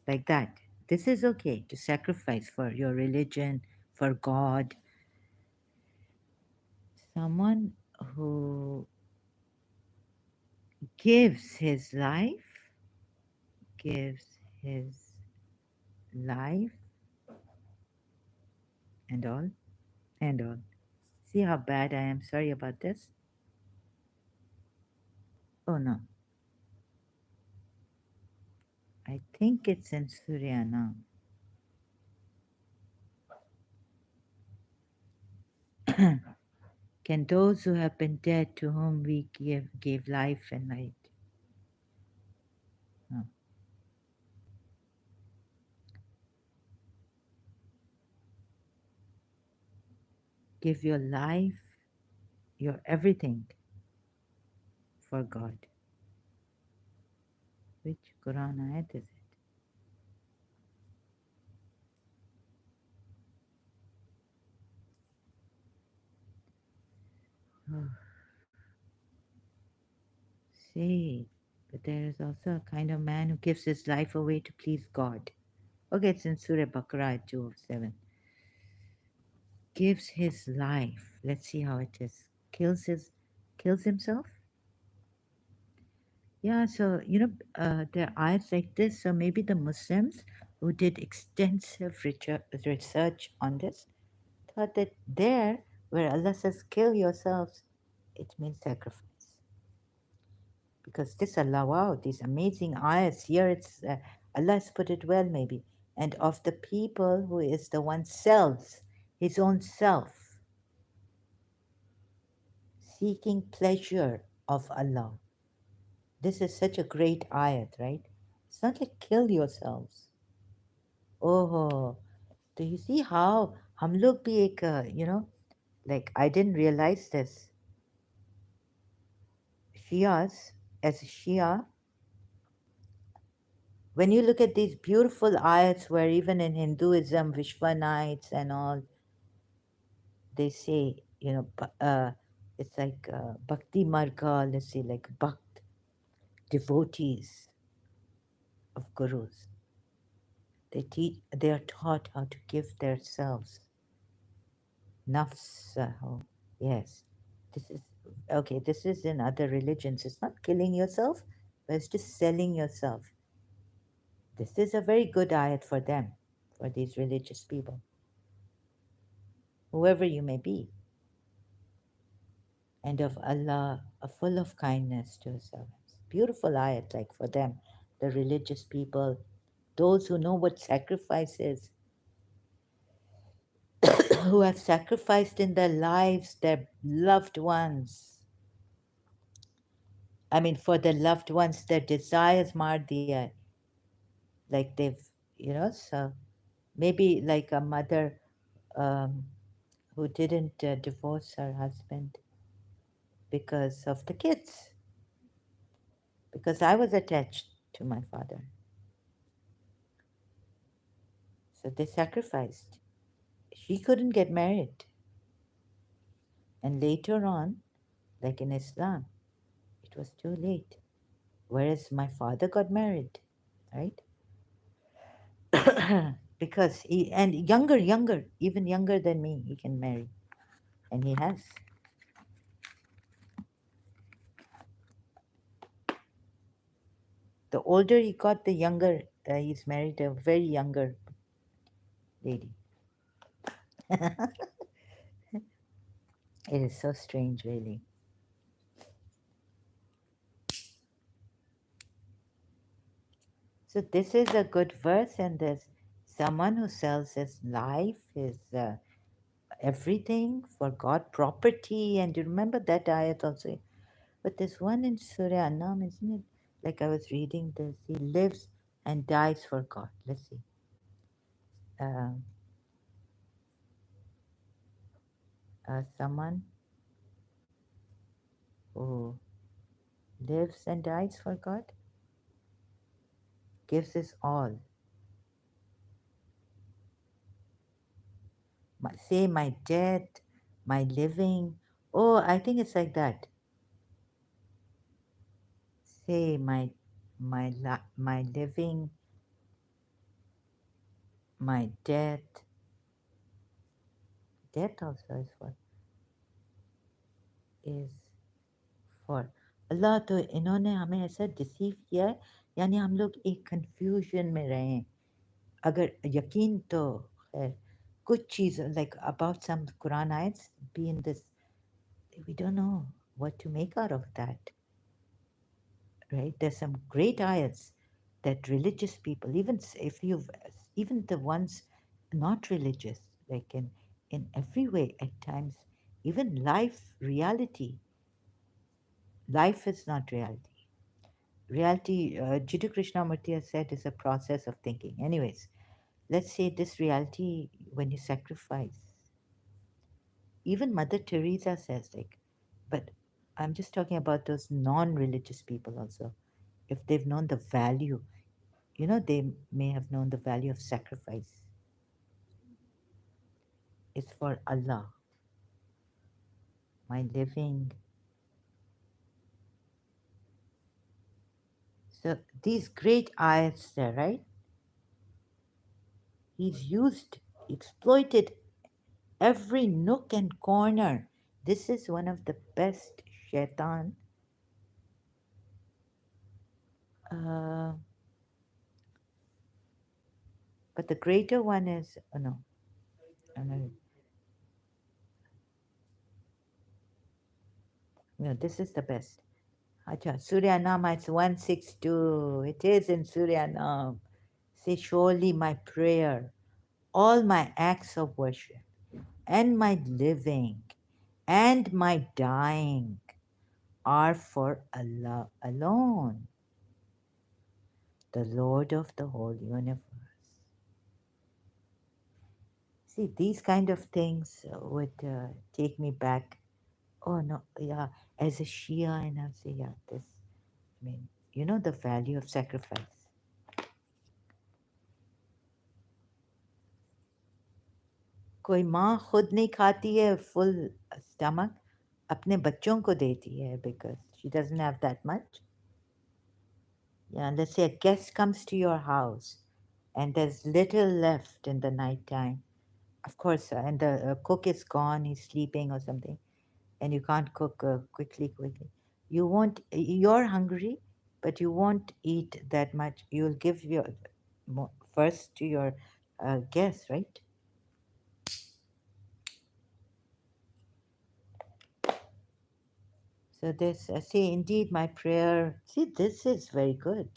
like that. This is okay to sacrifice for your religion, for God. Someone who gives his life, gives his life and all, and all. See how bad I am. Sorry about this. Oh no, I think it's in Surya now. Can those who have been dead to whom we gave life and light no. Give your life, your everything for God? Which Quran ayat is it? Oh, see, but there is also a kind of man who gives his life away to please God. Okay, it's in Surah Baqarah 2 of 7. Gives his life. Let's see how it is. Kills himself? Yeah, so there are ayats like this. So maybe the Muslims who did extensive research on this thought that there, where Allah says, kill yourselves, it means sacrifice. Because this Allah, wow, these amazing ayahs, here it's, Allah has put it well maybe. And of the people who is the one selves, his own self, seeking pleasure of Allah. This is such a great ayat, right? It's not like kill yourselves. Oh, do you see how हम लोग भी एक like I didn't realize this. Shias, as a Shia, when you look at these beautiful ayats where even in Hinduism, Vishwa nights and all, they say, it's like Bhakti Marga, let's say like Bhakt, devotees of gurus. They are taught how to give themselves. Nafsaho. Yes. This is okay, this is in other religions. It's not killing yourself, but it's just selling yourself. This is a very good ayat for them, for these religious people, whoever you may be. And of Allah, full of kindness to his servants. Beautiful ayat, like for them, the religious people, those who know what sacrifice is, who have sacrificed in their lives their loved ones. I mean, for their loved ones, their desires, Mardia. like they've, so maybe like a mother um, who didn't divorce her husband because of the kids, because I was attached to my father. So they sacrificed. She couldn't get married. And later on, like in Islam, it was too late. Whereas my father got married, right? Because and younger, even younger than me, he can marry. And he has. The older he got, the younger he's married a very younger lady. It is so strange, really. So this is a good verse, and there's someone who sells his life, his everything for God, property, and you remember that ayat also. But there's one in Surah Anam, isn't it? Like I was reading this, he lives and dies for God. Let's see. Um Someone who lives and dies for God, gives his all. Say my death, my living. Oh, I think it's like that. Say my living, my death. Death also is what is for अल्लाह तो इन्होंने हमें ऐसा deceive किया है यानी हम लोग एक कंफ्यूजन में रहे हैं अगर यकीन तो खैर कुछ चीज़ like about some Quran ayats be in this we don't know what to make out of that, right? There's some great ayats that religious people, if you've, even the ones not religious, like in every way at times, even life is not reality. Reality, Jiddu Krishnamurti has said, is a process of thinking. Anyways, let's say this reality when you sacrifice. Even Mother Teresa says, like, but I'm just talking about those non-religious people also. If they've known the value, they may have known the value of sacrifice. It's for Allah, my living. So these great ayats there, right? He's used, exploited every nook and corner. This is one of the best shaitan. Uh, but the greater one is, oh no, no, no, this is the best. Acha, Surya Nam, it's 162. It is in Surya Nam. Say, surely my prayer, all my acts of worship, and my living, and my dying are for Allah alone, the Lord of the whole universe. See, these kind of things would take me back. Oh no, yeah, as a Shia, and I'll say, yeah, this, I mean, the value of sacrifice. कोई माँ खुद नहीं खाती है full stomach, अपने बच्चों को देती है because she doesn't have that much. Yeah, let's say a guest comes to your house and there's little left in the night time. Of course, and the cook is gone, he's sleeping or something, and you can't cook quickly. You won't, you're hungry, but you won't eat that much. You'll give your first to your guests, right? So this, see, indeed, my prayer. See, this is very good.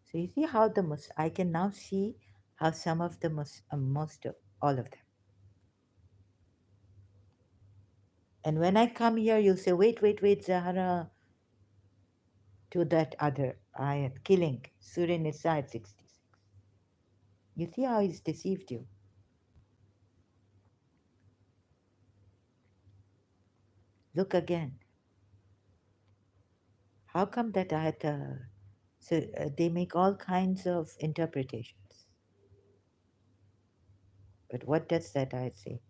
So you see how I can now see how some of the most of all of them. And when I come here, you'll say, wait, Zahara, to that other ayat, killing, Surah Nisa at 66. You see how he's deceived you. Look again. How come that ayat? They make all kinds of interpretations. But what does that ayat say?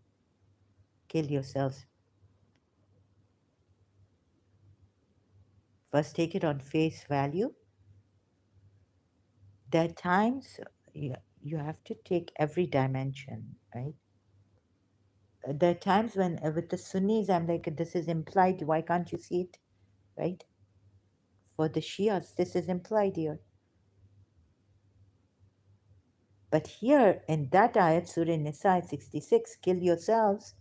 Kill yourselves. First, take it on face value. There are times you have to take every dimension, right? There are times when, with the Sunnis, I'm like, this is implied. Why can't you see it, right? For the Shias, this is implied here. But here in that ayat, Surah Nisa 66, kill yourselves.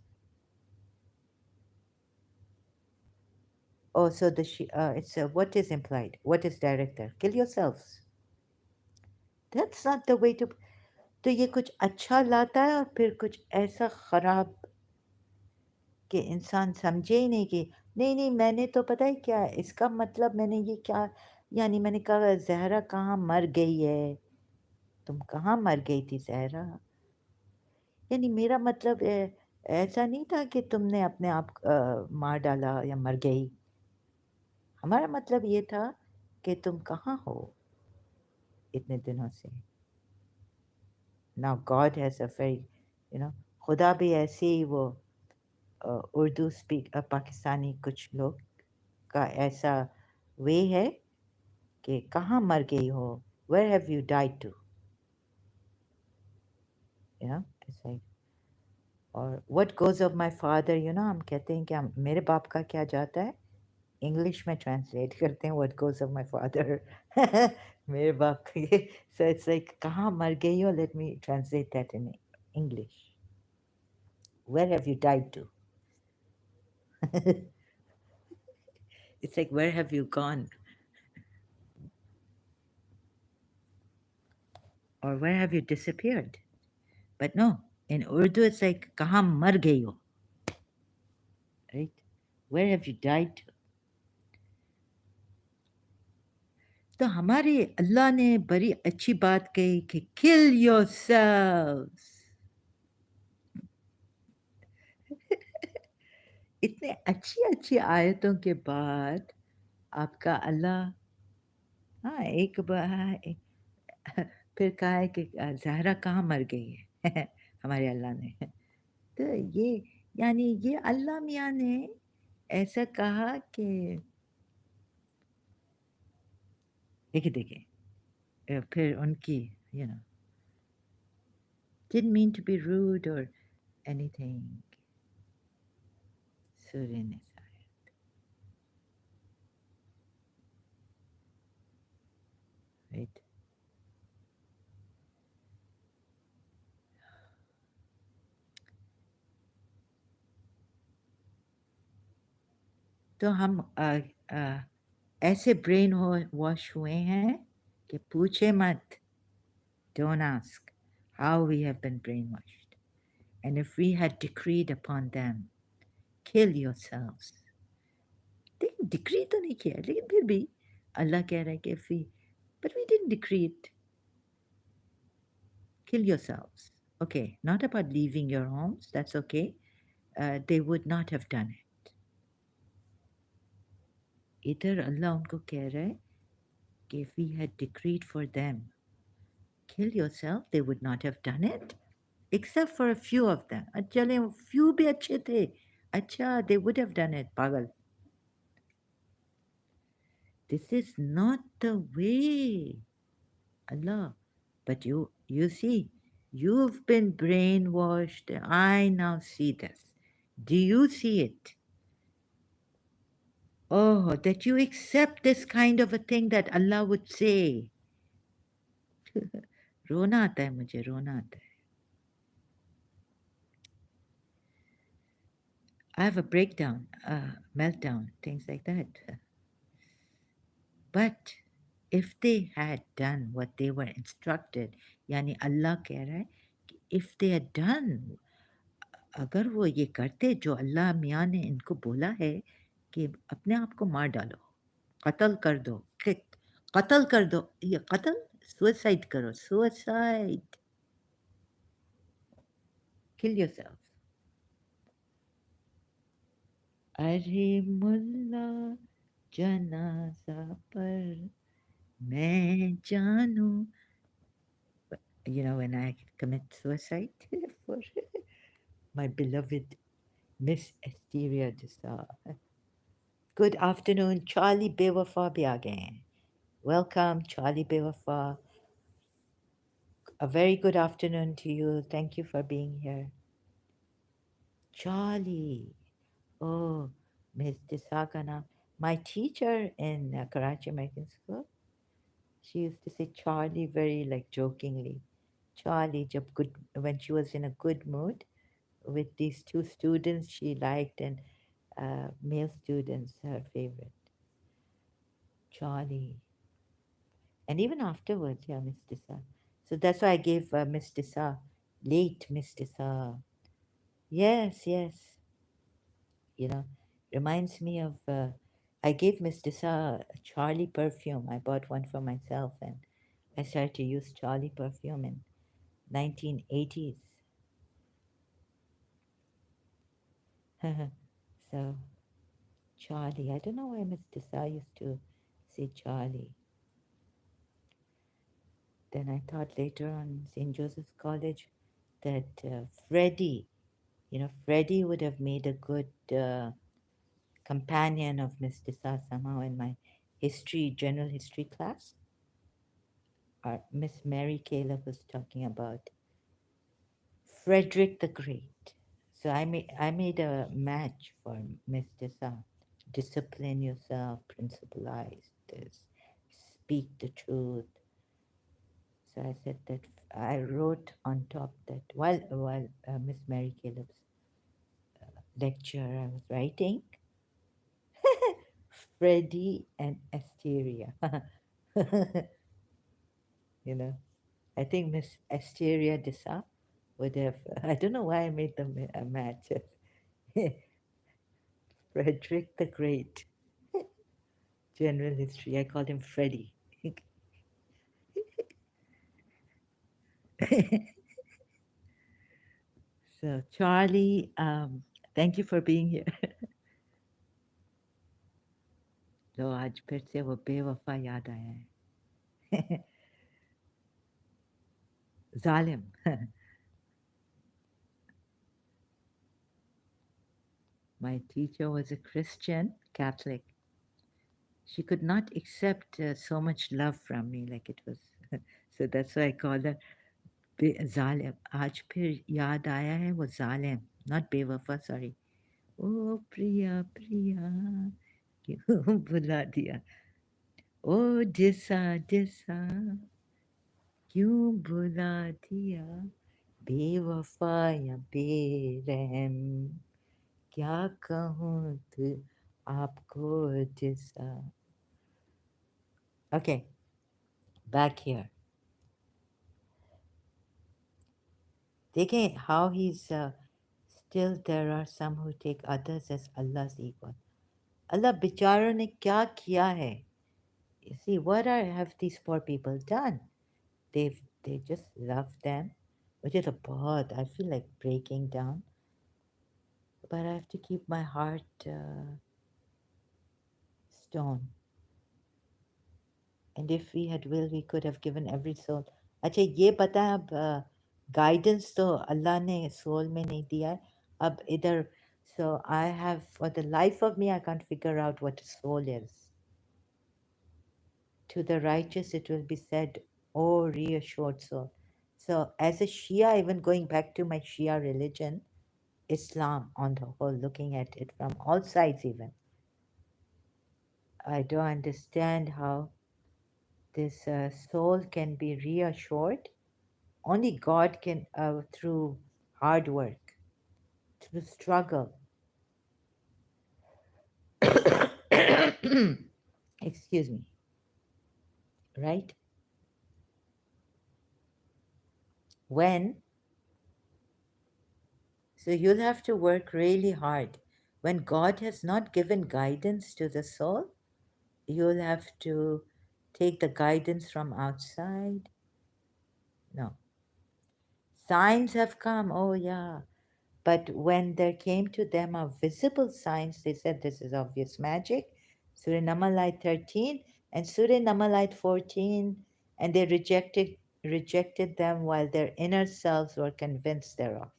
Oh, so it's what is implied? What is direct there? Kill yourselves. That's not the way to. तो ये कुछ अच्छा लाता है और फिर कुछ ऐसा खराब कि इंसान समझे ही नहीं कि नहीं नहीं मैंने तो पता है क्या इसका मतलब मैंने ये क्या यानी मैंने कहा जहरा कहाँ मर गई है तुम कहाँ मर गई थी जहरा यानी मेरा मतलब ऐसा नहीं था कि तुमने अपने आप मार डाला या मर गई हमारा मतलब ये था कि तुम कहाँ हो इतने दिनों से now God has a very खुदा भी ऐसे ही वो उर्दू स्पीक पाकिस्तानी कुछ लोग का ऐसा वे है कि कहाँ मर गई हो where have you died to it's like और what goes of my father हम कहते हैं कि मेरे बाप का क्या जाता है इंग्लिश में ट्रांसलेट करते हैं what goes of my father मेरे बाप का ये so it's like कहाँ मर गई हो let me translate that in English where have you died to it's like where have you gone or where have you disappeared but no in Urdu it's like कहाँ मर गई हो right where have you died to तो हमारे अल्लाह ने बड़ी अच्छी बात कही कि kill yourselves इतने अच्छी अच्छी आयतों के बाद आपका अल्लाह हाँ एक बार फिर कहा है कि ज़हरा कहाँ मर गई है हमारे अल्लाह ने तो ये यानी ये अल्लाह मियाँ ने ऐसा कहा कि देखिए देखिए फिर उनकी you know didn't mean to be rude or anything सूर्य ने right तो हम ऐसे ब्रेन वॉश हुए हैं कि पूछे मत don't ask how we have been brainwashed and if we had decreed upon them kill yourselves लेकिन डिक्री तो नहीं किया लेकिन फिर भी अल्लाह कह रहा है कि if we but we didn't decree it kill yourselves okay not about leaving your homes that's okay they would not have done it इधर अल्लाह उनको कह रहा है कि if we had decreed for them kill yourself they would not have done it except for a few of them चले few भी अच्छे थे अच्छा they would have done it पागल this is not the way Allah but you see you've been brainwashed I now see this do you see it oh that you accept this kind of a thing that Allah would say रोना आता है मुझे रोना आता है I have a breakdown, meltdown, things like that. But if they had done what they were instructed, यानी अल्लाह कह रहा है कि if they had done, अगर वो ये करते जो अल्लाह मियाँ ने इनको बोला है कि अपने आप को मार डालो, कत्ल कर दो, कत्ल कर दो, ये कत्ल, सुसाइड करो, सुसाइड. Kill yourself. अरे मुल्ला जनाजा पर मैं जानू. You know, when I commit suicide for my beloved Miss Asteria Dessa. Good afternoon, Charlie Bewafa bhi aa gaye hain. Welcome, Charlie Bewafa. A very good afternoon to you. Thank you for being here. Charlie. Oh, Miss Desagana. My teacher in Karachi American School, she used to say Charlie very like jokingly. Charlie, when she was in a good mood with these two students she liked and male students, her favorite. Charlie. And even afterwards, yeah, Miss Tissa. So that's why I gave Miss Tissa, late Miss Tissa. Yes, yes. You know, reminds me of, I gave Miss Tissa a Charlie perfume. I bought one for myself and I started to use Charlie perfume in 1980s. So, Charlie. I don't know why Miss Tissa used to say Charlie. Then I thought later on St. Joseph's College that Freddie, Freddie would have made a good companion of Miss Tissa somehow in my general history class. Miss Mary Caleb was talking about Frederick the Great. So I made a match for Miss Tissa. Discipline yourself, principleize this, speak the truth. So I said that I wrote on top that while Miss Mary Caleb's lecture I was writing, Freddie and Asteria. you know, I think Miss Asteria Dessa would have. I don't know why I made them a match. Frederick the Great, general history. I called him Freddie. So Charlie, thank you for being here. तो आज फिर से वो बेवफा याद आया है. Zalim. My teacher was a Christian Catholic. She could not accept so much love from me, like it was. So that's why I call her Zalim. आज फिर याद आया है वो Zalim, not बेवफा. Sorry. ओ प्रिया प्रिया क्यों बुला दिया. ओ जिसा जिसा क्यों बुला दिया. बेवफा या बेरहम क्या कहूँ तू आपको जैसा. Okay, back here. देखें how he's still there are some who take others as Allah's equal. Allah बेचारों ने क्या किया है. You see, have these poor people done? They just love them. मुझे तो बहुत, I feel like breaking down. But I have to keep my heart stone. And if we had will, we could have given every soul. अच्छा ये पता है अब guidance तो अल्लाह ने soul में नहीं दिया है. अब इधर so I have, for the life of me, I can't figure out what a soul is. To the righteous it will be said, oh reassured soul. So as a Shia, even going back to my Shia religion, Islam on the whole, looking at it from all sides even, I don't understand how this soul can be reassured. Only God can, through hard work, through struggle. Excuse me, right? When, so you'll have to work really hard. When God has not given guidance to the soul, you'll have to take the guidance from outside. No. Signs have come. Oh, yeah. But when there came to them a visible signs, they said this is obvious magic. Surah Namalite 13 and Surah Namalite 14, and they rejected them while their inner selves were convinced thereof.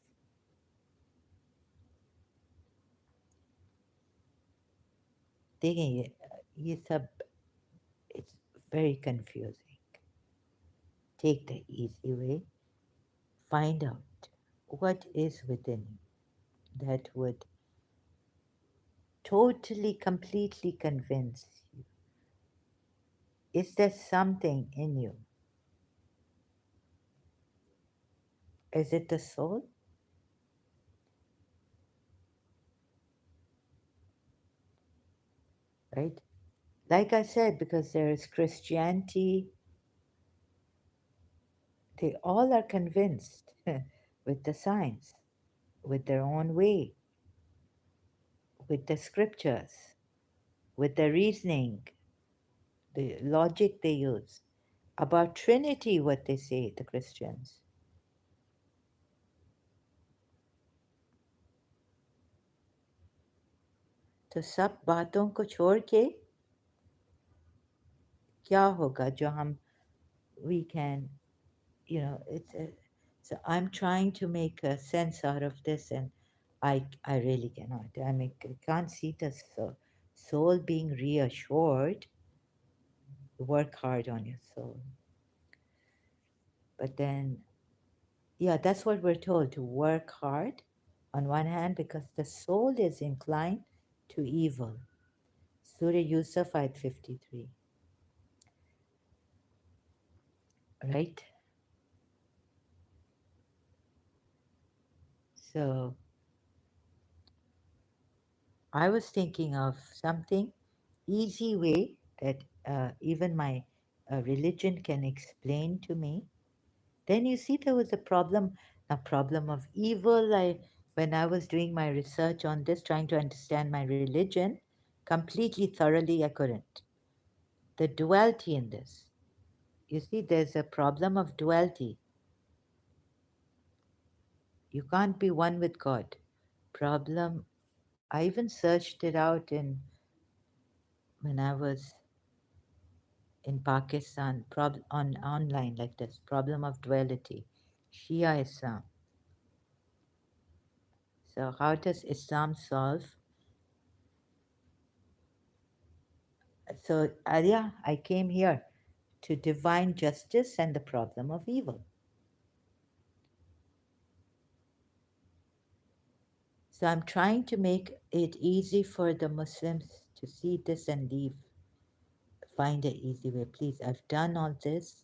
देखिए ये सब it's very confusing. Take the easy way. Find out what is within you that would totally, completely convince you. Is there something in you? Is it the soul? Right? Like I said, because there is Christianity, they all are convinced with the science, with their own way, with the scriptures, with the reasoning, the logic they use. About Trinity, what they say, the Christians. तो सब बातों को छोड़ के क्या होगा जो हम we can, it's a, so I'm trying to make a sense out of this, and I really cannot. I mean, I can't see the soul being reassured. Work hard on your soul, but then yeah, that's what we're told, to work hard on one hand because the soul is inclined to evil. Surah Yusuf ayat 53, right? So I was thinking of something easy way that even my religion can explain to me. Then you see there was a problem of evil. When I was doing my research on this, trying to understand my religion completely thoroughly, I couldn't. The duality in this. You see, there's a problem of duality. You can't be one with God. Problem. I even searched it out in when I was in Pakistan, on online like this, problem of duality, Shia Islam. So how does Islam solve? So Arya, I came here to divine justice and the problem of evil. So I'm trying to make it easy for the Muslims to see this and leave. Find an easy way, please. I've done all this,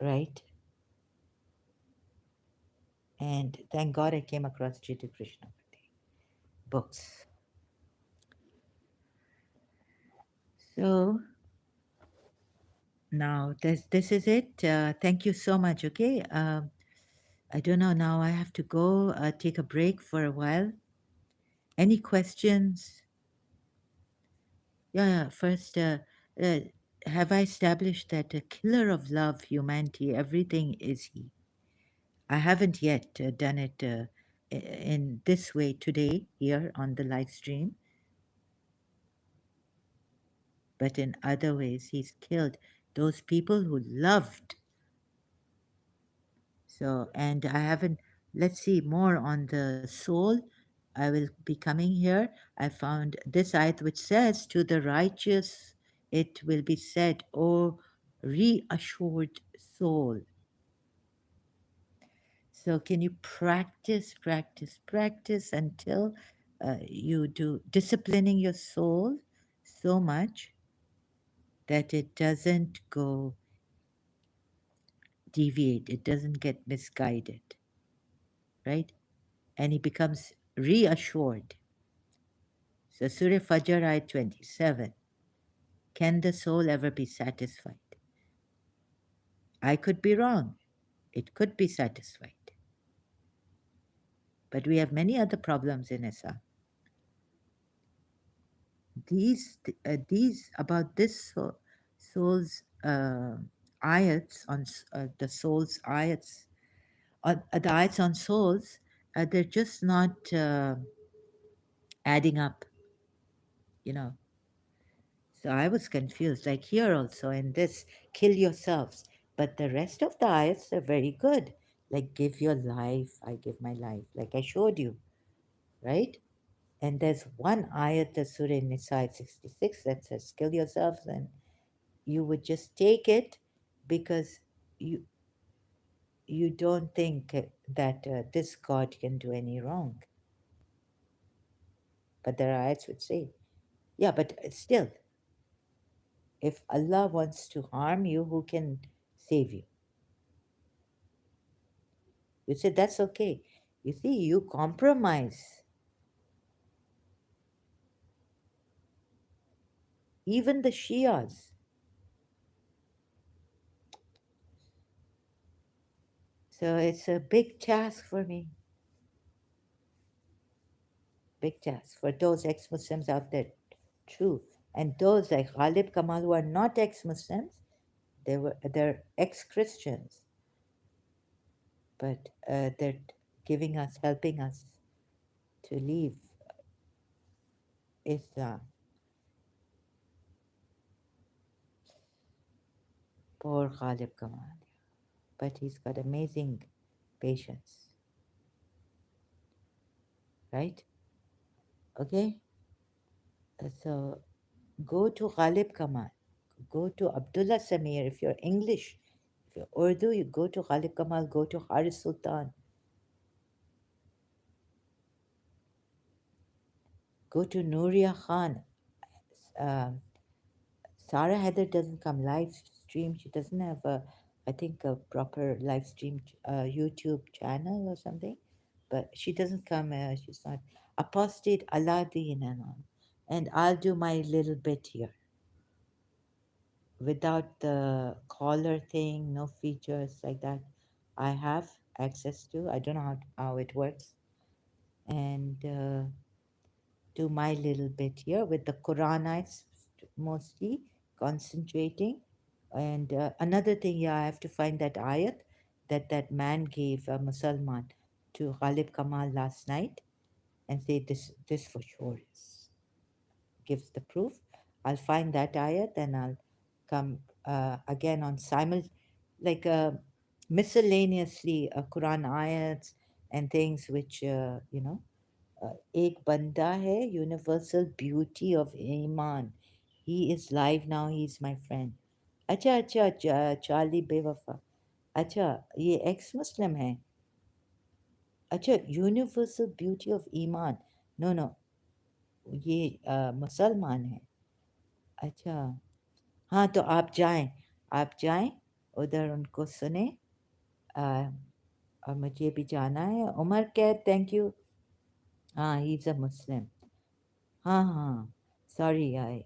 right? And thank God I came across Jiddu Krishnamurti books. So now this is it. Thank you so much. Okay. I don't know now. I have to go take a break for a while. Any questions? Yeah. First, uh, have I established that a killer of love, humanity, everything is he? I haven't yet done it in this way today here on the live stream, but in other ways, he's killed those people who loved. So, and I haven't, let's see more on the soul. I will be coming here. I found this ayat which says, to the righteous it will be said, O reassured soul. So, can you practice, practice, practice until you do disciplining your soul so much that it doesn't go deviate, it doesn't get misguided, right? And he becomes reassured. So Surah Fajr ayat 27. Can the soul ever be satisfied? I could be wrong. It could be satisfied. But we have many other problems in Islam. These about this soul's ayats on the soul's ayats the ayats on souls, they're just not adding up, you know. So I was confused, like here also in this, kill yourselves. But the rest of the ayats are very good. Like, give your life, I give my life, like I showed you, right? And there's one ayat, the Surah Nisa 66, that says, kill yourselves, and you would just take it because you you don't think that this God can do any wrong. But there are ayats which say, yeah, but still, if Allah wants to harm you, who can save you? You say that's okay. You see, you compromise. Even the Shias. So it's a big task for me. Big task for those ex-Muslims out there. True. And those like Ghalib Kamal who are not ex-Muslims, they're ex-Christians, but they're giving us, helping us to leave Islam. Poor Ghalib Kamal. But he's got amazing patience, right? Okay? So go to Ghalib Kamal, go to Abdullah Samir. If you're English, if you're Urdu, you go to Ghalib Kamal, go to Haris Sultan, go to Nuria Khan. Um, Sarah Heather doesn't come live stream. She doesn't have I think, a proper live stream YouTube channel or something. But she doesn't come. She's not apostate Aladdin and all. And I'll do my little bit here without the collar thing, no features like that. I have access to. I don't know how it works, and do my little bit here with the Quranites mostly concentrating. And another thing, yeah, I have to find that ayat that man gave a Musalman to Ghalib Kamal last night and say this for sure is gives the proof. I'll find that ayat and I'll come again on like miscellaneously Quran ayats and things which एक बंदा है universal beauty of iman. He is live now. He is my friend. अच्छा अच्छा Charlie बेवफा. अच्छा ये x Muslim है. अच्छा universal beauty of Iman. No no ये मुसलमान है. अच्छा हाँ तो आप जाएं उधर उनको सुने. अ, और मुझे भी जाना है. उमर कैद थैंक यू. हाँ ही इज़ अ मुस्लिम. हाँ हाँ sorry I.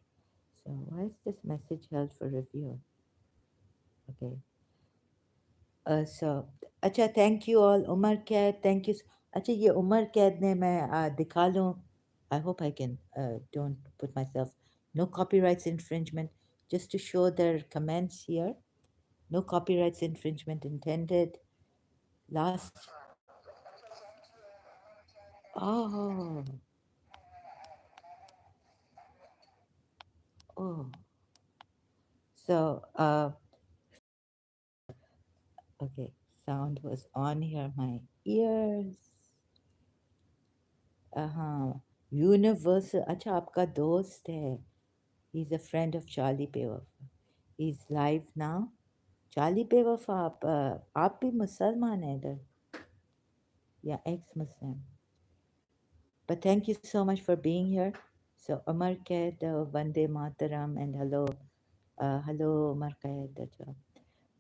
So why is this message held for review? Okay. So अच्छा thank you all. उमर कैद thank you. अच्छा ये उमर कैद ने मैं दिखा लूँ. I hope I can don't put myself no copyrights infringement just to show their comments here. No copyrights infringement intended. Last. Oh, oh. So, okay, sound was on here, my ears. हाँ, Universal. अच्छा आपका दोस्त है. He's a friend of Charlie Bewafa. He's live now. Charlie Bewafa, आप भी मुसलमान हैं इधर. Yeah, ex-Muslim. But thank you so much for being here. So Omar Kaid, Vande Mataram, and hello, hello Omar Kaid.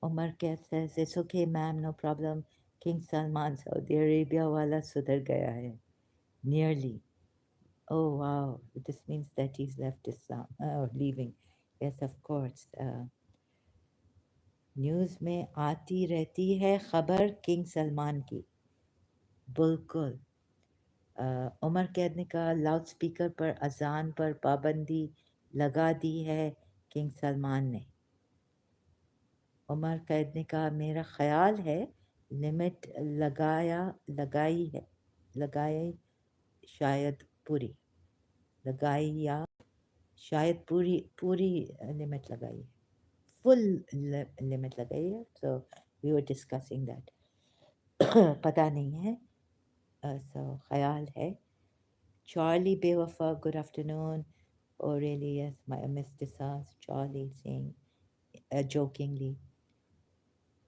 Omar Kaid says, it's okay ma'am, no problem. King Salman, Saudi Arabia wala sudhar gaya hai. Nearly. Oh wow, this means that he's left Islam, or leaving. Yes, of course. News में आती रहती है खबर king Salman की. बिल्कुल. उमर कैद ने कहा लाउड स्पीकर पर अजान पर पाबंदी लगा दी है किंग सलमान ने. उमर कैद ने कहा मेरा ख्याल है लिमिट लगाया लगाई है लगाई शायद पूरी लगाई या शायद पूरी पूरी लिमिट लगाई है फुल लिमिट लगाई है so we were discussing that पता नहीं है सो ख्याल है चार्ली बेवफा good afternoon Aurelius, my Mr. Sass, Charlie saying jokingly,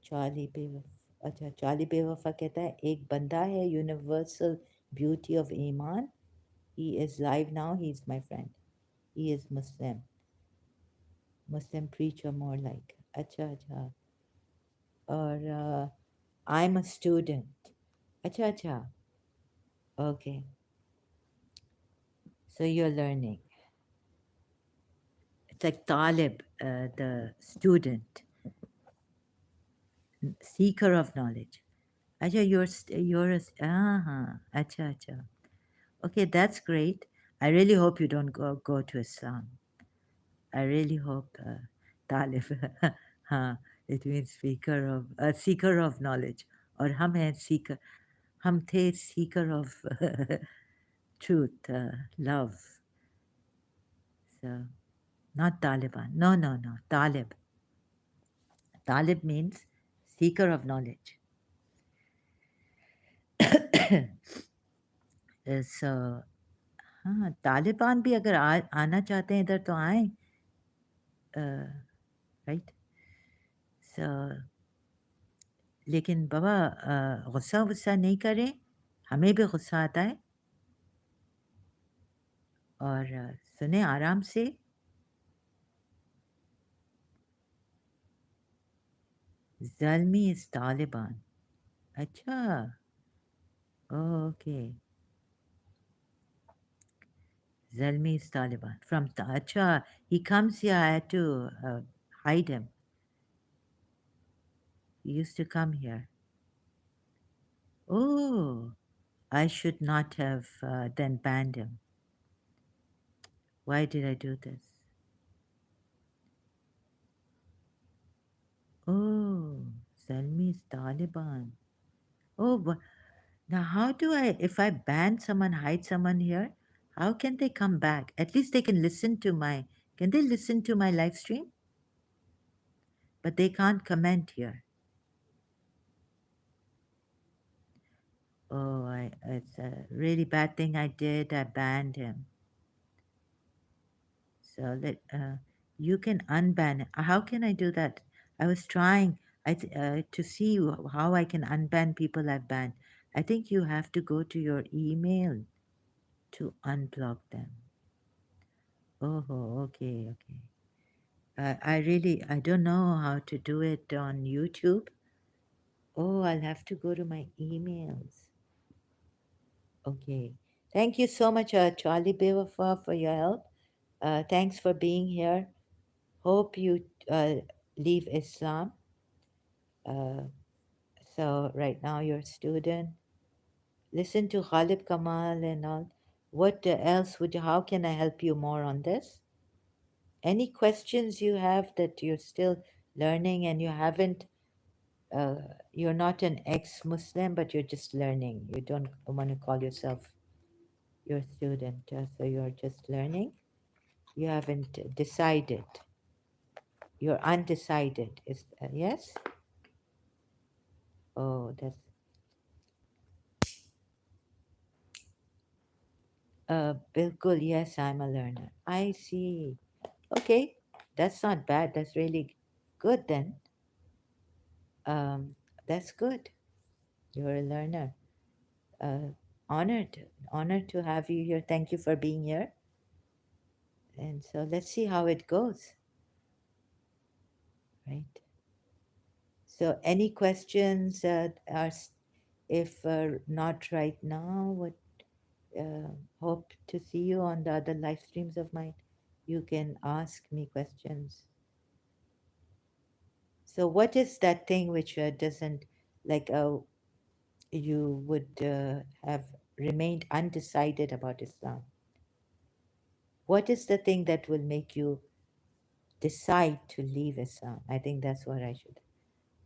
Charlie बेवफा अच्छा चार्ली बेवफा कहता है एक बंदा है universal beauty of Iman he is live now he is my friend he is Muslim preacher more like अच्छा अच्छा और आई एम अ स्टूडेंट अच्छा अच्छा okay so you're learning it's like talib the student seeker of knowledge अच्छा you're a अच्छा अच्छा okay that's great I really hope you don't go to Islam I really hope Talib हाँ it means seeker of knowledge और हम हैं seeker हम थे seeker of truth love so not Taliban no Talib means seeker of knowledge so हाँ तालिबान भी अगर आना चाहते हैं इधर तो आए राइट सो लेकिन बाबा गुस्सा वुस्सा नहीं करें हमें भी गुस्सा आता है और सुने आराम से ज़ल्मी इज़ तालिबान अच्छा okay Zalmi is Taliban from अच्छा he comes here I had to hide him he used to come here oh I should not have then banned him why did I do this oh Zalmi is Taliban oh now how do I if I ban someone hide someone here how can they come back at least they can listen to my can they listen to my live stream but they can't comment here oh it's a really bad thing I did I banned him so you can unban it. How can I do that I was trying to see how I can unban people I've banned I think you have to go to your email to unblock them oh okay I really I don't know how to do it on YouTube oh I'll have to go to my emails okay thank you so much Charlie Bewafa for your help thanks for being here hope you uh, leave Islam uh, so right now you're a student listen to Khalid Kamal and all what else would you how can I help you more on this any questions you have that you're still learning and you haven't uh, you're not an ex-Muslim but you're just learning you don't want to call yourself your student so you're just learning you haven't decided you're undecided is yes oh that's bilkul yes I'm a learner I see okay that's not bad that's really good then um, that's good you're a learner uh, honored honored to have you here thank you for being here and so let's see how it goes right so any questions if not right now what uh, hope to see you on the other live streams of mine you can ask me questions so what is that thing which doesn't like you would have remained undecided about Islam what is the thing that will make you decide to leave Islam I think that's what I should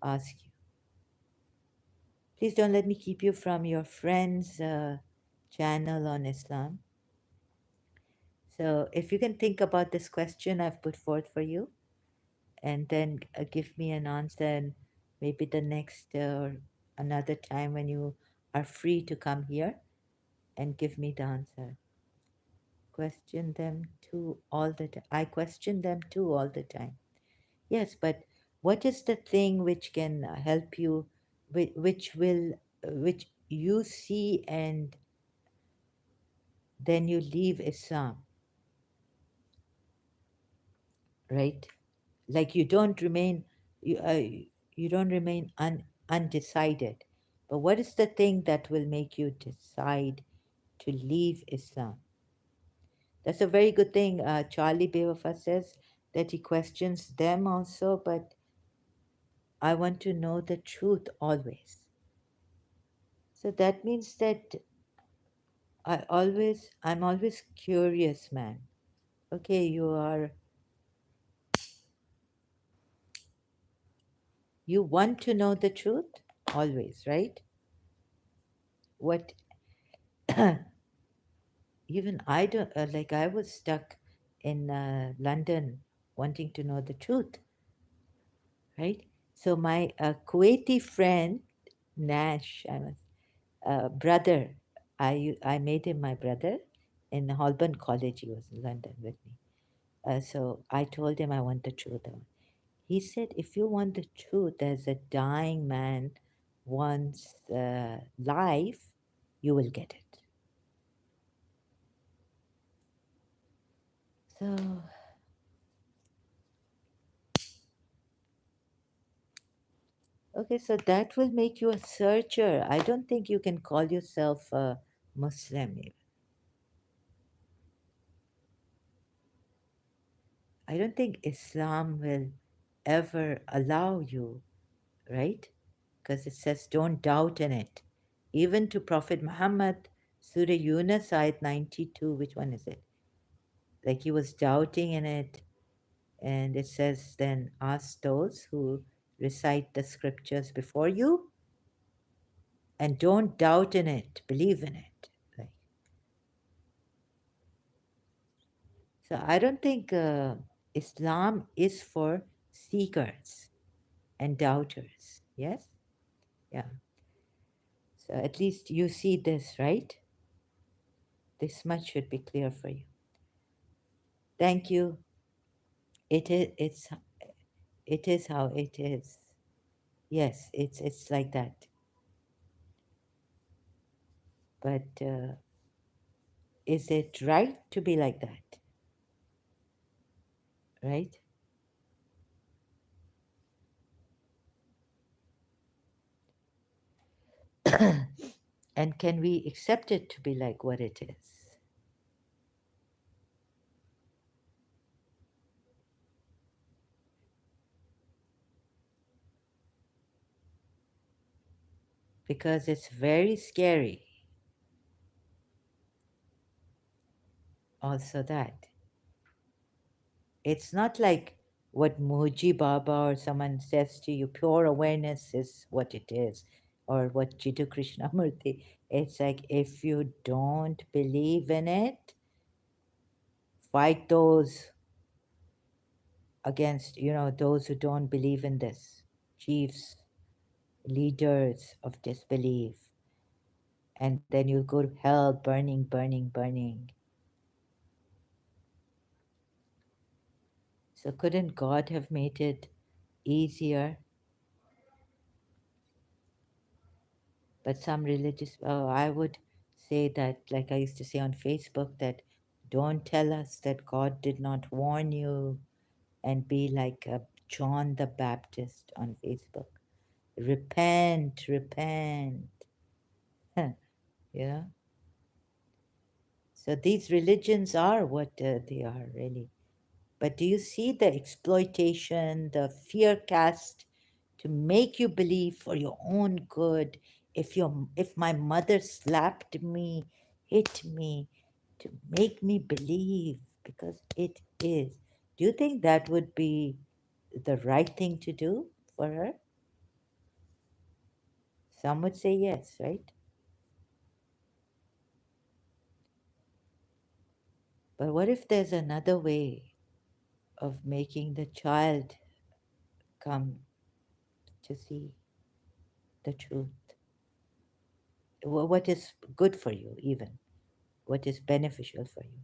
ask you Please don't let me keep you from your friend's channel on Islam. So, if you can think about this question I've put forth for you, and then give me an answer, and maybe the next or another time when you are free to come here and give me the answer. Question them too all the time. I question them too all the time. Yes, but what is the thing which can help you, which you see and then you leave Islam, right? Like you don't remain undecided. But what is the thing that will make you decide to leave Islam? That's a very good thing. Charlie Bewafa says that he questions them also, but I want to know the truth always. So that means that I'm always curious, man. Okay, you want to know the truth always, right? What even I don't like. I was stuck in London wanting to know the truth, right? So my Kuwaiti friend Nash, I'm brother. I made him my brother in Holborn College. He was in London with me. So I told him I want the truth. He said, if you want the truth as a dying man wants life, you will get it. So, okay, so that will make you a searcher. I don't think you can call yourself a Muslim. I don't think Islam will ever allow you, right? Because it says don't doubt in it. Even to Prophet Muhammad, Surah Yunus, ayat 92, which one is it? Like he was doubting in it. And it says, then ask those who recite the scriptures before you and don't doubt in it, believe in it. Like, so I don't think Islam is for seekers and doubters. Yes? Yeah. So at least you see this, right? This much should be clear for you. Thank you. It is how it is. Yes, it's like that. But is it right to be like that? Right? And can we accept it to be like what it is? Because it's very scary, also that. It's not like what Muji Baba or someone says to you, pure awareness is what it is, or what Jiddu Krishnamurti. It's like if you don't believe in it, fight those against, those who don't believe in this, chiefs, leaders of disbelief. And then you'll go to hell, burning, burning, burning. So couldn't God have made it easier? But some religious, I would say that, like I used to say on Facebook, that don't tell us that God did not warn you and be like John the Baptist on Facebook. Repent, repent. you know? So these religions are what they are really. But do you see the exploitation, the fear cast to make you believe for your own good? If my mother slapped me, hit me, to make me believe because it is. Do you think that would be the right thing to do for her? Some would say yes, right? But what if there's another way of making the child come to see the truth? What is good for you, even? What is beneficial for you?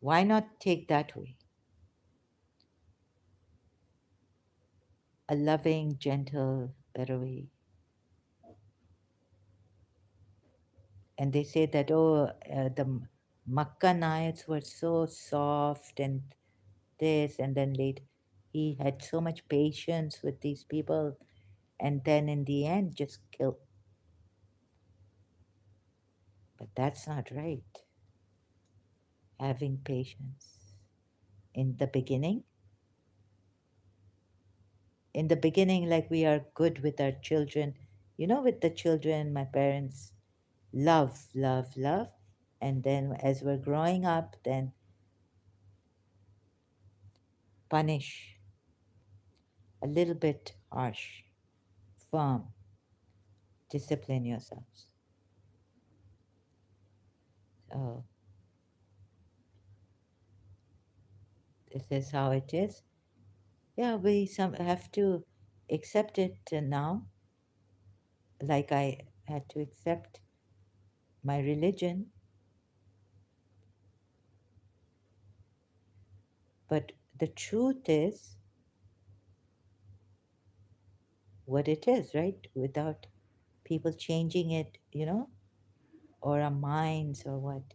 Why not take that way? A loving, gentle, better way. And they say that, oh, the Makkah nights were so soft and this, and then late. He had so much patience with these people, and then in the end, just killed. But that's not right. Having patience. In the beginning, in the beginning, like we are good with our children, with the children, my parents love, love, love. And then as we're growing up, then punish a little bit harsh, firm, discipline yourselves. So this is how it is. Yeah, we some have to accept it now, like I had to accept my religion. But the truth is what it is, right? Without people changing it, or our minds or what.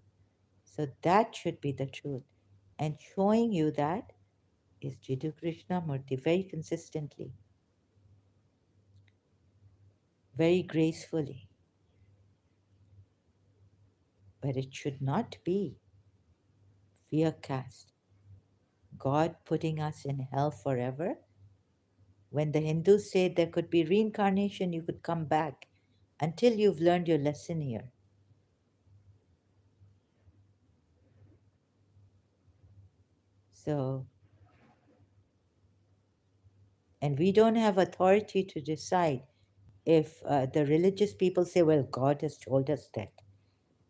So that should be the truth. And showing you that is Jiddu Krishnamurti very consistently, very gracefully. But it should not be fear cast. God putting us in hell forever. When the Hindus say there could be reincarnation, you could come back until you've learned your lesson here. So, and we don't have authority to decide if the religious people say, well, God has told us that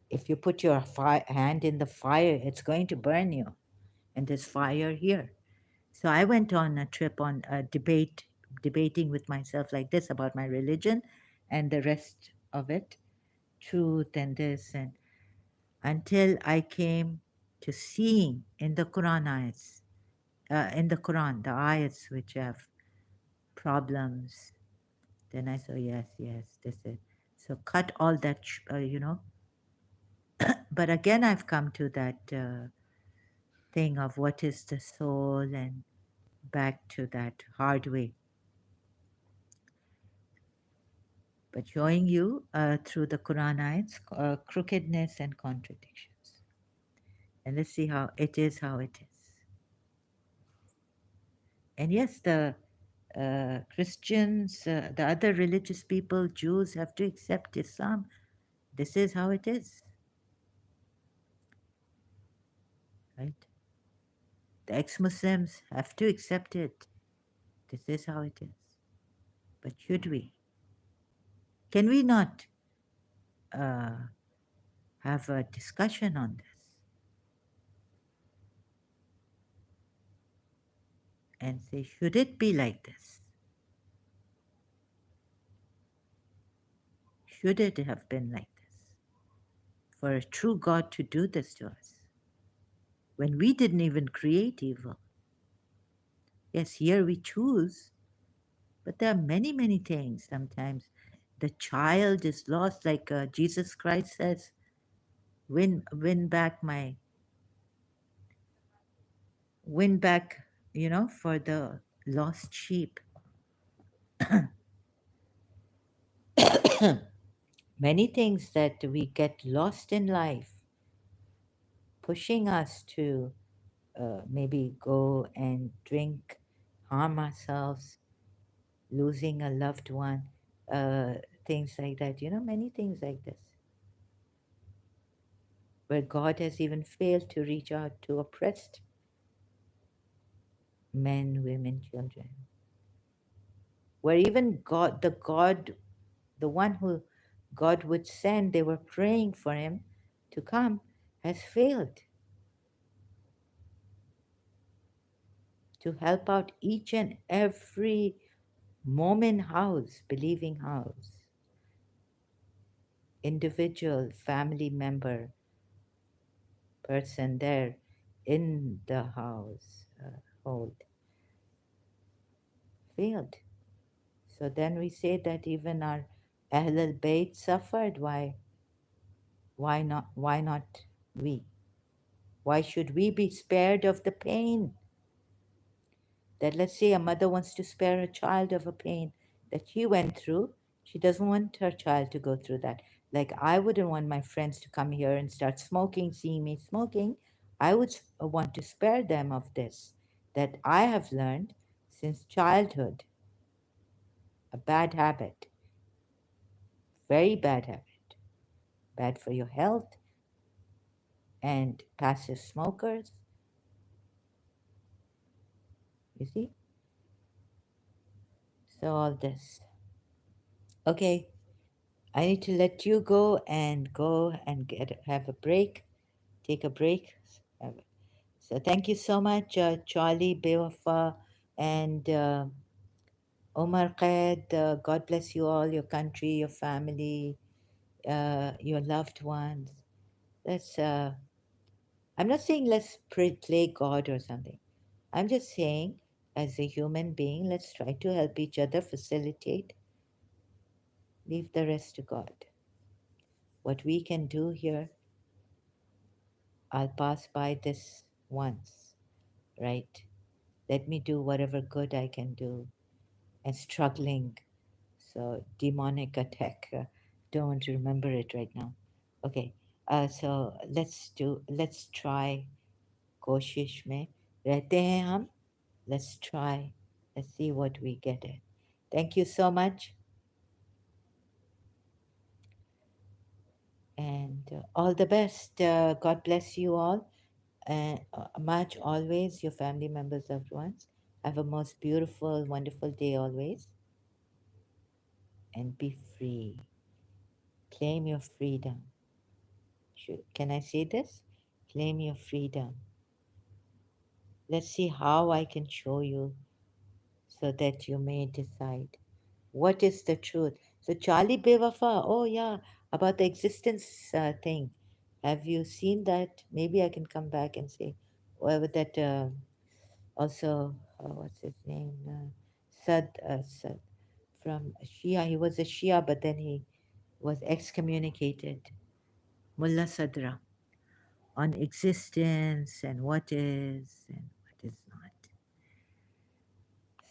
if you put your hand in the fire, it's going to burn you, and there's fire here. So I went on a trip on a debating with myself like this about my religion and the rest of it, truth and this, and until I came to seeing in the Quran ayats, in the Quran, the ayats which have problems. Then I saw, yes, yes, this is. So cut all that, But again, I've come to that thing of what is the soul and back to that hard way. But showing you through the Quran ayats crookedness and contradictions. And let's see how it is. And yes, the Christians, the other religious people, Jews have to accept Islam. This is how it is, right? The ex Muslims have to accept it. This is how it is. But should we? Can we not uh, have a discussion on this and say, should it be like this? Should it have been like this? For a true God to do this to us when we didn't even create evil. Yes, here we choose, but there are many, many things. Sometimes the child is lost, like Jesus Christ says, win back my, win back, for the lost sheep. Many things that we get lost in life, pushing us to maybe go and drink, harm ourselves, losing a loved one, uh, things like that, many things like this, where God has even failed to reach out to oppressed men, women, children. where even God, the one who God would send, they were praying for him to come, has failed to help out each and every Mormon house, believing house, individual family member, person there in the house, hold, failed. So then we say that even our Ahl al Bayt suffered. Why not? Why not we? Why should we be spared of the pain? That, let's say, a mother wants to spare a child of a pain that she went through. She doesn't want her child to go through that. Like, I wouldn't want my friends to come here and start smoking, seeing me smoking. I would want to spare them of this that I have learned since childhood, a bad habit, very bad habit, bad for your health, and passive smokers, you see? So, all this. Okay, I need to let you go and have a break, take a break. So thank you so much, Charlie, Bewafa, and Omar Qaid. God bless you all, your country, your family, your loved ones. Let's. I'm not saying let's play God or something. I'm just saying, as a human being, let's try to help each other, facilitate, leave the rest to God. What we can do here, I'll pass by this once, right? Let me do whatever good I can do. And struggling, so demonic attack. Don't want to remember it right now. Okay, so let's try. कोशिश में रहते हैं हम. Let's try. Let's see what we get at. Thank you so much, and all the best. God bless you all, and much always, your family members, loved ones. Have a most beautiful, wonderful day always, and be free. Claim your freedom. Can I say this? Claim your freedom. Let's see how I can show you so that you may decide what is the truth. So, Charlie Bewafa, oh yeah, about the existence thing. Have you seen that? Maybe I can come back and say, whatever that also, what's his name? Sad from Shia. He was a Shia, but then he was excommunicated. Mullah Sadra, on existence and what is and what is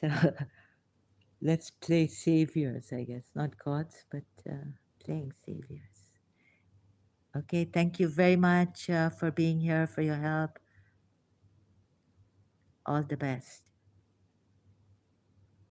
not. So let's play saviors, I guess, not gods, but playing saviors. Okay, thank you very much for being here, for your help. All the best.